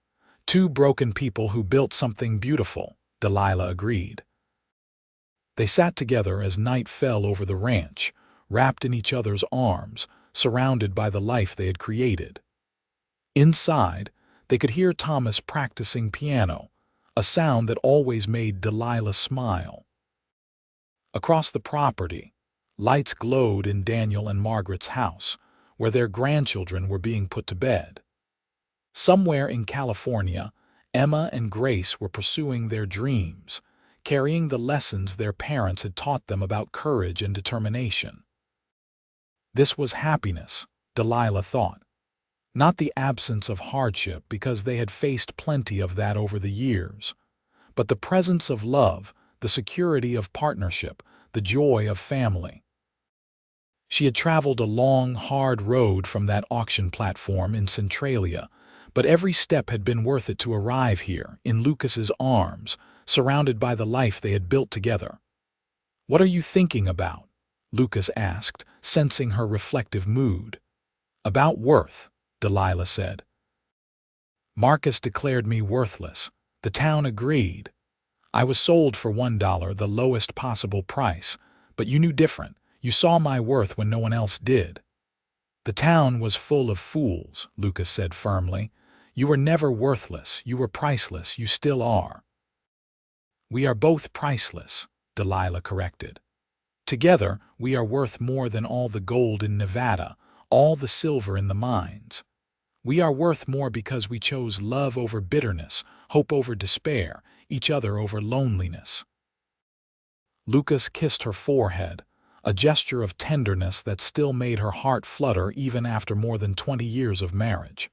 Two broken people who built something beautiful, Delilah agreed. They sat together as night fell over the ranch, wrapped in each other's arms, surrounded by the life they had created. Inside, they could hear Thomas practicing piano, a sound that always made Delilah smile. Across the property, lights glowed in Daniel and Margaret's house, where their grandchildren were being put to bed. Somewhere in California, Emma and Grace were pursuing their dreams, carrying the lessons their parents had taught them about courage and determination. This was happiness, Delilah thought. Not the absence of hardship, because they had faced plenty of that over the years, but the presence of love, the security of partnership, the joy of family. She had traveled a long, hard road from that auction platform in Centralia, but every step had been worth it to arrive here, in Lucas's arms, surrounded by the life they had built together. "What are you thinking about?" Lucas asked, sensing her reflective mood. "About worth," Delilah said. "Marcus declared me worthless. The town agreed. I was sold for $1, the lowest possible price, but you knew different. You saw my worth when no one else did." "The town was full of fools," Lucas said firmly. "You were never worthless. You were priceless. You still are." "We are both priceless," Delilah corrected. "Together, we are worth more than all the gold in Nevada, all the silver in the mines. We are worth more because we chose love over bitterness, hope over despair, each other over loneliness." Lucas kissed her forehead, a gesture of tenderness that still made her heart flutter even after more than 20 years of marriage.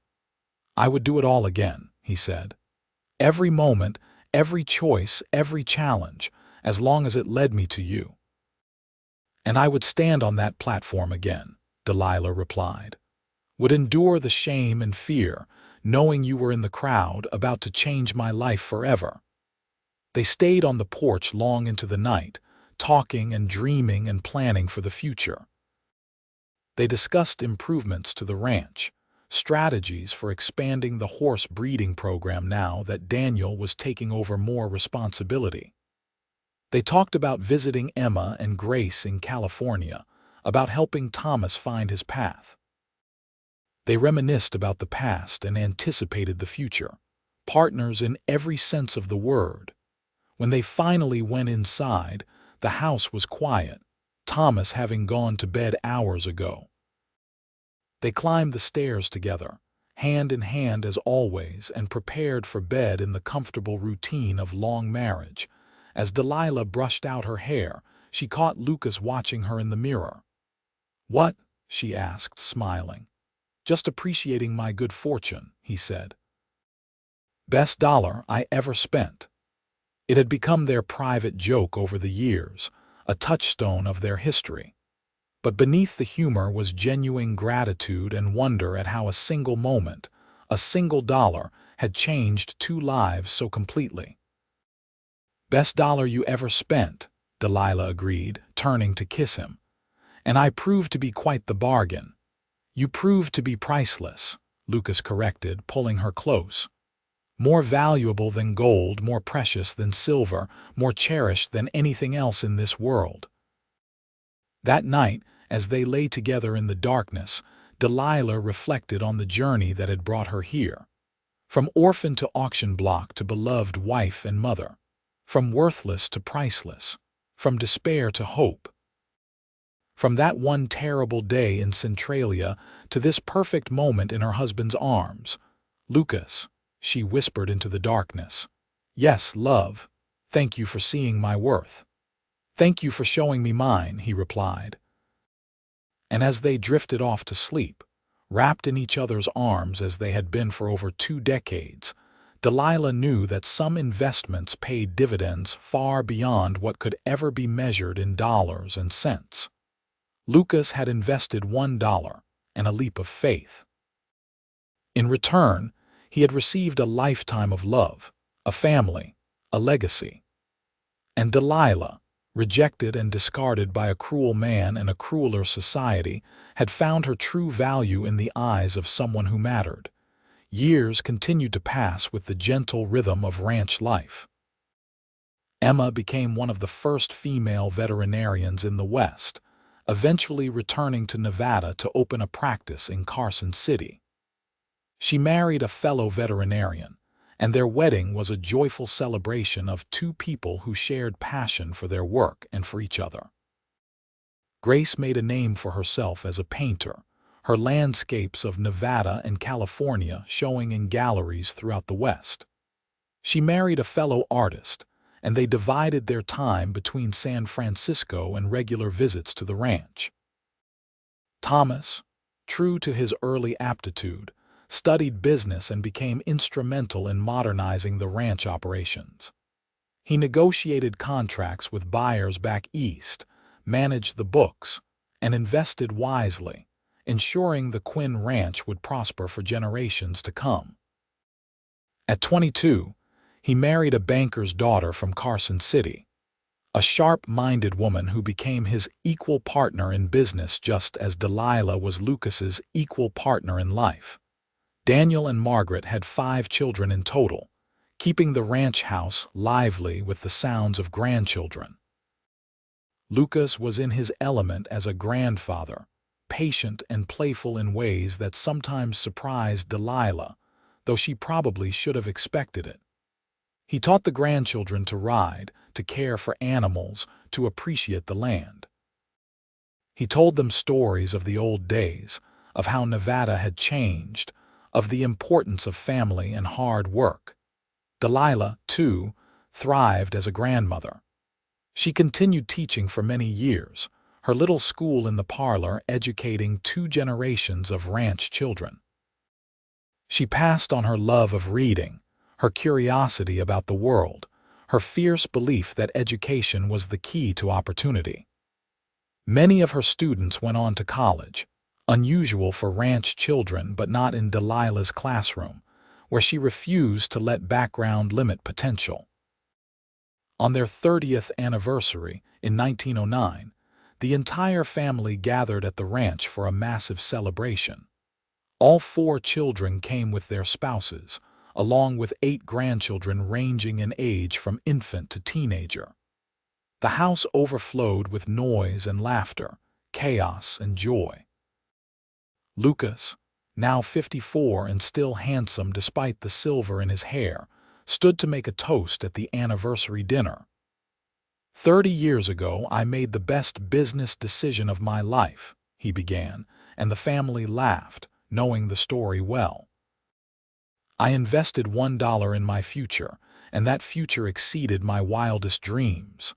"I would do it all again," he said. "Every moment, every choice, every challenge, as long as it led me to you." "And I would stand on that platform again," Delilah replied. "Would endure the shame and fear, knowing you were in the crowd about to change my life forever." They stayed on the porch long into the night, talking and dreaming and planning for the future. They discussed improvements to the ranch, strategies for expanding the horse breeding program now that Daniel was taking over more responsibility. They talked about visiting Emma and Grace in California, about helping Thomas find his path. They reminisced about the past and anticipated the future, partners in every sense of the word. When they finally went inside, the house was quiet, Thomas having gone to bed hours ago. They climbed the stairs together, hand in hand as always, and prepared for bed in the comfortable routine of long marriage. As Delilah brushed out her hair, she caught Lucas watching her in the mirror. "What?" she asked, smiling. "Just appreciating my good fortune," he said. "Best dollar I ever spent." It had become their private joke over the years, a touchstone of their history. But beneath the humor was genuine gratitude and wonder at how a single moment, a single dollar, had changed two lives so completely. "Best dollar you ever spent," Delilah agreed, turning to kiss him. "And I proved to be quite the bargain." "You proved to be priceless," Lucas corrected, pulling her close. "More valuable than gold, more precious than silver, more cherished than anything else in this world." That night, as they lay together in the darkness, Delilah reflected on the journey that had brought her here. From orphan to auction block to beloved wife and mother. From worthless to priceless. From despair to hope. From that one terrible day in Centralia to this perfect moment in her husband's arms. "Lucas," she whispered into the darkness. "Yes, love. Thank you for seeing my worth." "Thank you for showing me mine," he replied. And as they drifted off to sleep, wrapped in each other's arms as they had been for over 2 decades, Delilah knew that some investments paid dividends far beyond what could ever be measured in dollars and cents. Lucas had invested $1 and a leap of faith. In return, he had received a lifetime of love, a family, a legacy. And Delilah, rejected and discarded by a cruel man and a crueler society, had found her true value in the eyes of someone who mattered. Years continued to pass with the gentle rhythm of ranch life. Emma became one of the first female veterinarians in the West, eventually returning to Nevada to open a practice in Carson City. She married a fellow veterinarian, and their wedding was a joyful celebration of two people who shared passion for their work and for each other. Grace made a name for herself as a painter, her landscapes of Nevada and California showing in galleries throughout the West. She married a fellow artist, and they divided their time between San Francisco and regular visits to the ranch. Thomas, true to his early aptitude, studied business and became instrumental in modernizing the ranch operations. He negotiated contracts with buyers back east, managed the books, and invested wisely, ensuring the Quinn Ranch would prosper for generations to come. At 22, he married a banker's daughter from Carson City, a sharp-minded woman who became his equal partner in business just as Delilah was Lucas's equal partner in life. Daniel and Margaret had 5 children in total, keeping the ranch house lively with the sounds of grandchildren. Lucas was in his element as a grandfather, patient and playful in ways that sometimes surprised Delilah, though she probably should have expected it. He taught the grandchildren to ride, to care for animals, to appreciate the land. He told them stories of the old days, of how Nevada had changed, of the importance of family and hard work. Delilah, too, thrived as a grandmother. She continued teaching for many years, her little school in the parlor educating 2 generations of ranch children. She passed on her love of reading, her curiosity about the world, her fierce belief that education was the key to opportunity. Many of her students went on to college, unusual for ranch children but not in Delilah's classroom, where she refused to let background limit potential. On their 30th anniversary in 1909, the entire family gathered at the ranch for a massive celebration. All 4 children came with their spouses, along with 8 grandchildren ranging in age from infant to teenager. The house overflowed with noise and laughter, chaos and joy. Lucas, now 54 and still handsome despite the silver in his hair, stood to make a toast at the anniversary dinner. 30 years ago, I made the best business decision of my life, he began, and the family laughed, knowing the story well. I invested $1 in my future, and that future exceeded my wildest dreams.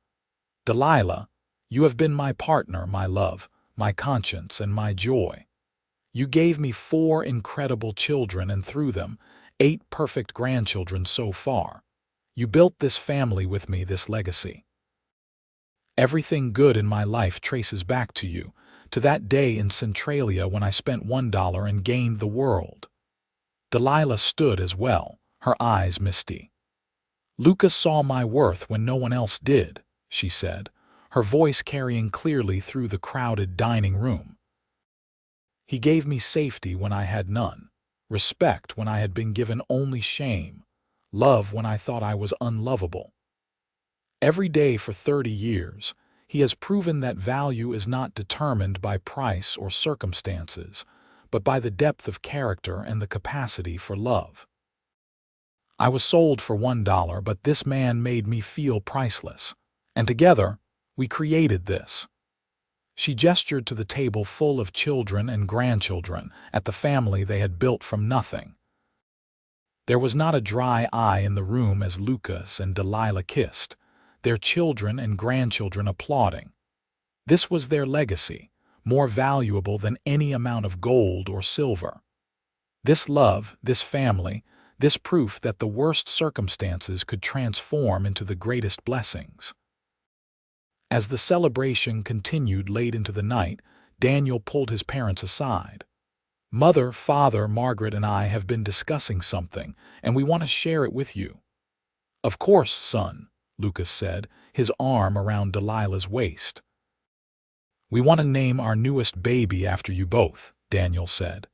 Delilah, you have been my partner, my love, my conscience, and my joy. You gave me 4 incredible children and through them, 8 perfect grandchildren so far. You built this family with me, this legacy. Everything good in my life traces back to you, to that day in Centralia when I spent $1 and gained the world. Delilah stood as well, her eyes misty. Lucas saw my worth when no one else did, she said, her voice carrying clearly through the crowded dining room. He gave me safety when I had none, respect when I had been given only shame, love when I thought I was unlovable. Every day for 30 years, he has proven that value is not determined by price or circumstances, but by the depth of character and the capacity for love. I was sold for $1, but this man made me feel priceless, and together, we created this. She gestured to the table full of children and grandchildren at the family they had built from nothing. There was not a dry eye in the room as Lucas and Delilah kissed, their children and grandchildren applauding. This was their legacy, more valuable than any amount of gold or silver. This love, this family, this proof that the worst circumstances could transform into the greatest blessings. As the celebration continued late into the night, Daniel pulled his parents aside. Mother, Father, Margaret, and I have been discussing something, and we want to share it with you. Of course, son, Lucas said, his arm around Delilah's waist. "We want to name our newest baby after you both," Daniel said.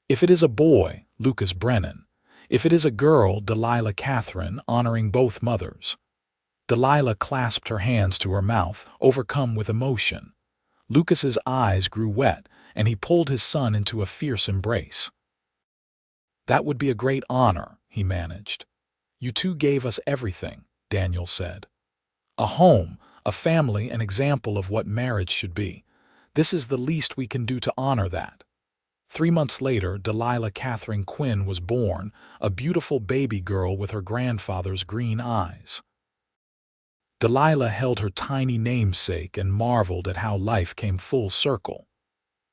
"If it is a boy, Lucas Brennan. If it is a girl, Delilah Catherine, honoring both mothers." Delilah clasped her hands to her mouth, overcome with emotion. Lucas's eyes grew wet, and he pulled his son into a fierce embrace. "That would be a great honor," he managed. "You two gave us everything," Daniel said. "A home, a family, an example of what marriage should be. This is the least we can do to honor that." 3 months later, Delilah Catherine Quinn was born, a beautiful baby girl with her grandfather's green eyes. Delilah held her tiny namesake and marveled at how life came full circle.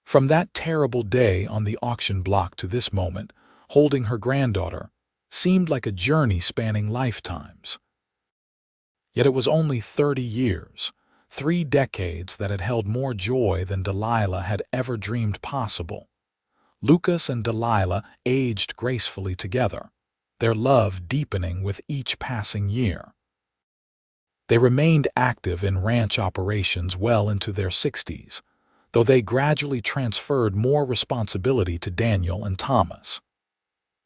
From that terrible day on the auction block to this moment, holding her granddaughter, seemed like a journey spanning lifetimes. Yet it was only 30 years, 3 decades that had held more joy than Delilah had ever dreamed possible. Lucas and Delilah aged gracefully together, their love deepening with each passing year. They remained active in ranch operations well into their 60s, though they gradually transferred more responsibility to Daniel and Thomas.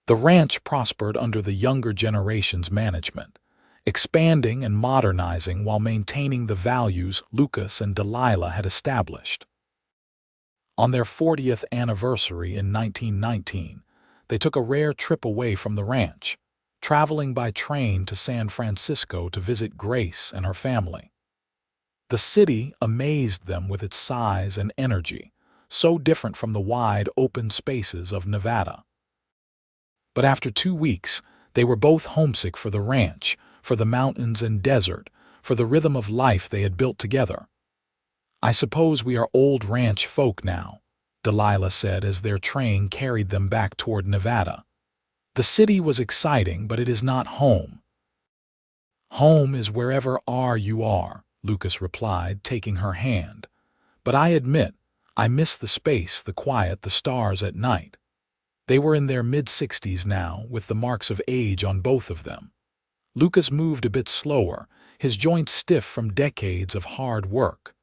The ranch prospered under the younger generation's management, expanding and modernizing while maintaining the values Lucas and Delilah had established. On their 40th anniversary in 1919, they took a rare trip away from the ranch, traveling by train to San Francisco to visit Grace and her family. The city amazed them with its size and energy, so different from the wide, open spaces of Nevada. But after 2 weeks, they were both homesick for the ranch, for the mountains and desert, for the rhythm of life they had built together. "I suppose we are old ranch folk now," Delilah said as their train carried them back toward Nevada. "The city was exciting, but it is not home." "Home is wherever you are," Lucas replied, taking her hand. "But I admit, I miss the space, the quiet, the stars at night." They were in their mid-60s now, with the marks of age on both of them. Lucas moved a bit slower, his joints stiff from decades of hard work.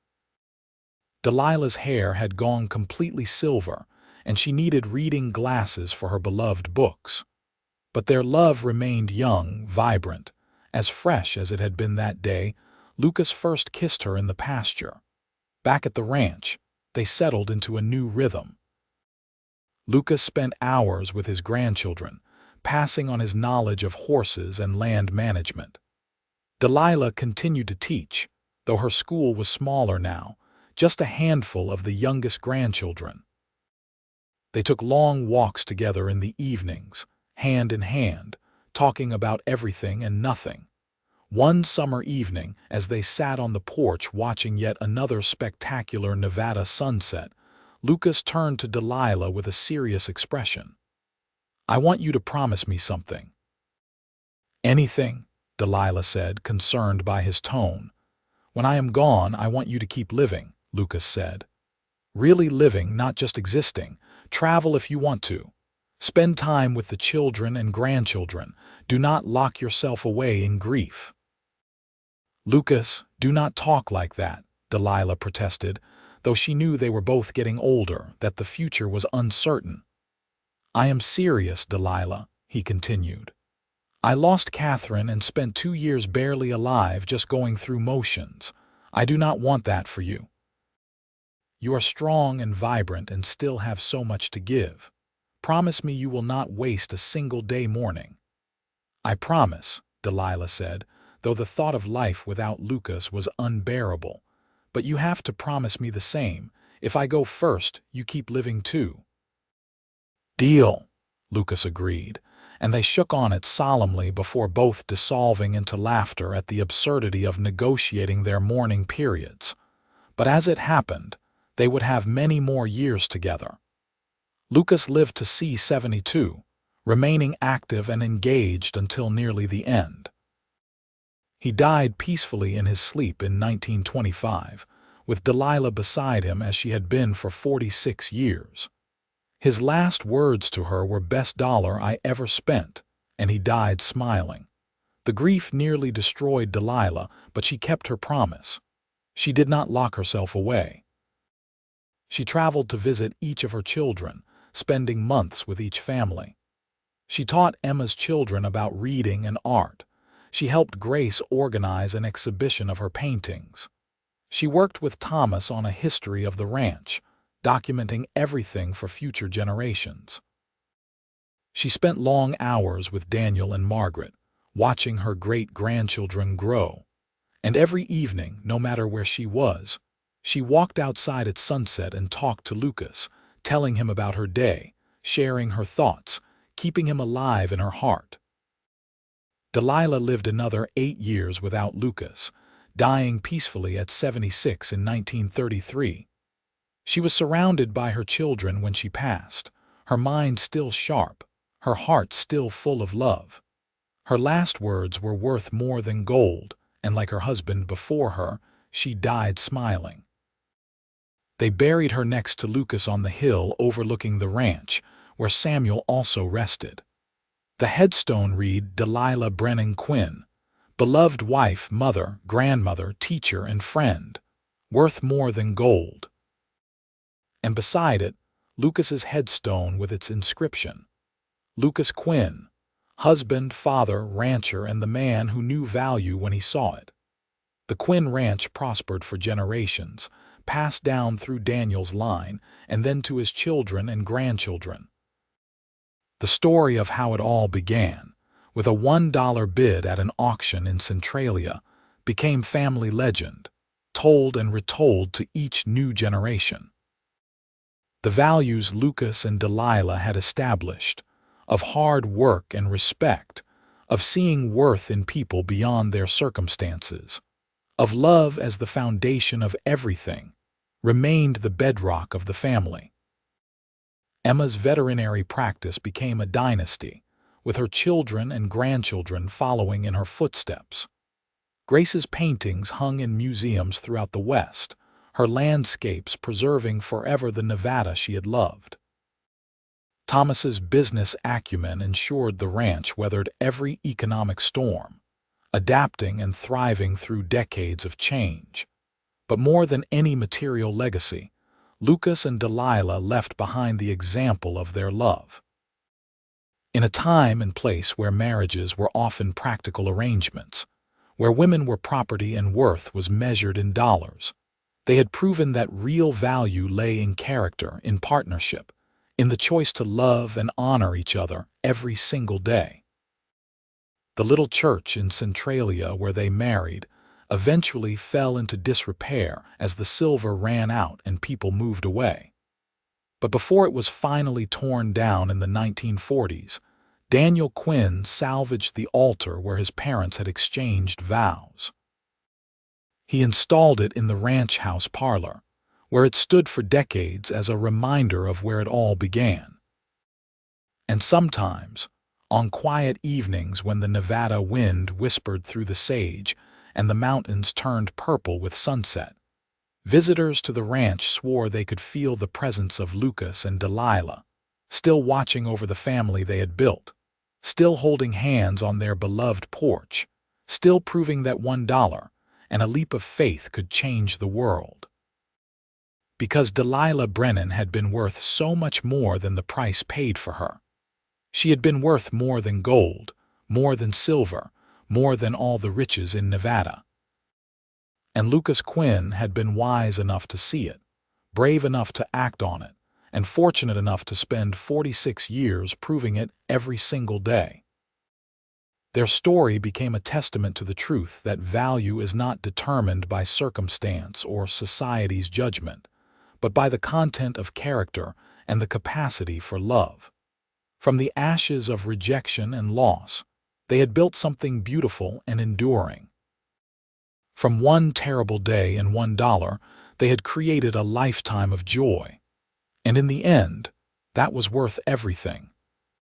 Delilah's hair had gone completely silver, and she needed reading glasses for her beloved books. But their love remained young, vibrant, as fresh as it had been that day Lucas first kissed her in the pasture. Back at the ranch, they settled into a new rhythm. Lucas spent hours with his grandchildren, passing on his knowledge of horses and land management. Delilah continued to teach, though her school was smaller now, just a handful of the youngest grandchildren. They took long walks together in the evenings, hand in hand, talking about everything and nothing. One summer evening, as they sat on the porch watching yet another spectacular Nevada sunset, Lucas turned to Delilah with a serious expression. "I want you to promise me something." "Anything," Delilah said, concerned by his tone. "When I am gone, I want you to keep living," Lucas said. "Really living, not just existing. Travel if you want to. Spend time with the children and grandchildren. Do not lock yourself away in grief." "Lucas, do not talk like that," Delilah protested, though she knew they were both getting older, that the future was uncertain. "I am serious, Delilah," he continued. "I lost Catherine and spent 2 years barely alive, just going through motions. I do not want that for you. You are strong and vibrant and still have so much to give. Promise me you will not waste a single day mourning." "I promise," Delilah said, though the thought of life without Lucas was unbearable. "But you have to promise me the same. If I go first, you keep living too." "Deal," Lucas agreed, and they shook on it solemnly before both dissolving into laughter at the absurdity of negotiating their mourning periods. But as it happened, they would have many more years together. Lucas lived to see 72, remaining active and engaged until nearly the end. He died peacefully in his sleep in 1925, with Delilah beside him as she had been for 46 years. His last words to her were, "Best dollar I ever spent," and he died smiling. The grief nearly destroyed Delilah, but she kept her promise. She did not lock herself away. She traveled to visit each of her children, spending months with each family. She taught Emma's children about reading and art. She helped Grace organize an exhibition of her paintings. She worked with Thomas on a history of the ranch, documenting everything for future generations. She spent long hours with Daniel and Margaret, watching her great-grandchildren grow. And every evening, no matter where she was, she walked outside at sunset and talked to Lucas, telling him about her day, sharing her thoughts, keeping him alive in her heart. Delilah lived another 8 years without Lucas, dying peacefully at 76 in 1933. She was surrounded by her children when she passed, her mind still sharp, her heart still full of love. Her last words were worth more than gold, and like her husband before her, she died smiling. They buried her next to Lucas on the hill overlooking the ranch, where Samuel also rested. The headstone read Delilah Brennan Quinn, beloved wife, mother, grandmother, teacher, and friend, worth more than gold. And beside it, Lucas's headstone with its inscription, Lucas Quinn, husband, father, rancher, and the man who knew value when he saw it. The Quinn Ranch prospered for generations, passed down through Daniel's line, and then to his children and grandchildren. The story of how it all began, with a $1 bid at an auction in Centralia, became family legend, told and retold to each new generation. The values Lucas and Delilah had established, of hard work and respect, of seeing worth in people beyond their circumstances, of love as the foundation of everything, remained the bedrock of the family. Emma's veterinary practice became a dynasty, with her children and grandchildren following in her footsteps. Grace's paintings hung in museums throughout the West, her landscapes preserving forever the Nevada she had loved. Thomas's business acumen ensured the ranch weathered every economic storm, adapting and thriving through decades of change. But more than any material legacy, Lucas and Delilah left behind the example of their love. In a time and place where marriages were often practical arrangements, where women were property and worth was measured in dollars, they had proven that real value lay in character, in partnership, in the choice to love and honor each other every single day. The little church in Centralia where they married eventually fell into disrepair as the silver ran out and people moved away. But before it was finally torn down in the 1940s, Daniel Quinn salvaged the altar where his parents had exchanged vows. He installed it in the ranch house parlor, where it stood for decades as a reminder of where it all began. And sometimes, on quiet evenings when the Nevada wind whispered through the sage and the mountains turned purple with sunset, visitors to the ranch swore they could feel the presence of Lucas and Delilah, still watching over the family they had built, still holding hands on their beloved porch, still proving that $1 and a leap of faith could change the world. Because Delilah Brennan had been worth so much more than the price paid for her. She had been worth more than gold, more than silver, more than all the riches in Nevada. And Lucas Quinn had been wise enough to see it, brave enough to act on it, and fortunate enough to spend 46 years proving it every single day. Their story became a testament to the truth that value is not determined by circumstance or society's judgment, but by the content of character and the capacity for love. From the ashes of rejection and loss, they had built something beautiful and enduring. From one terrible day and $1, they had created a lifetime of joy. And in the end, that was worth everything.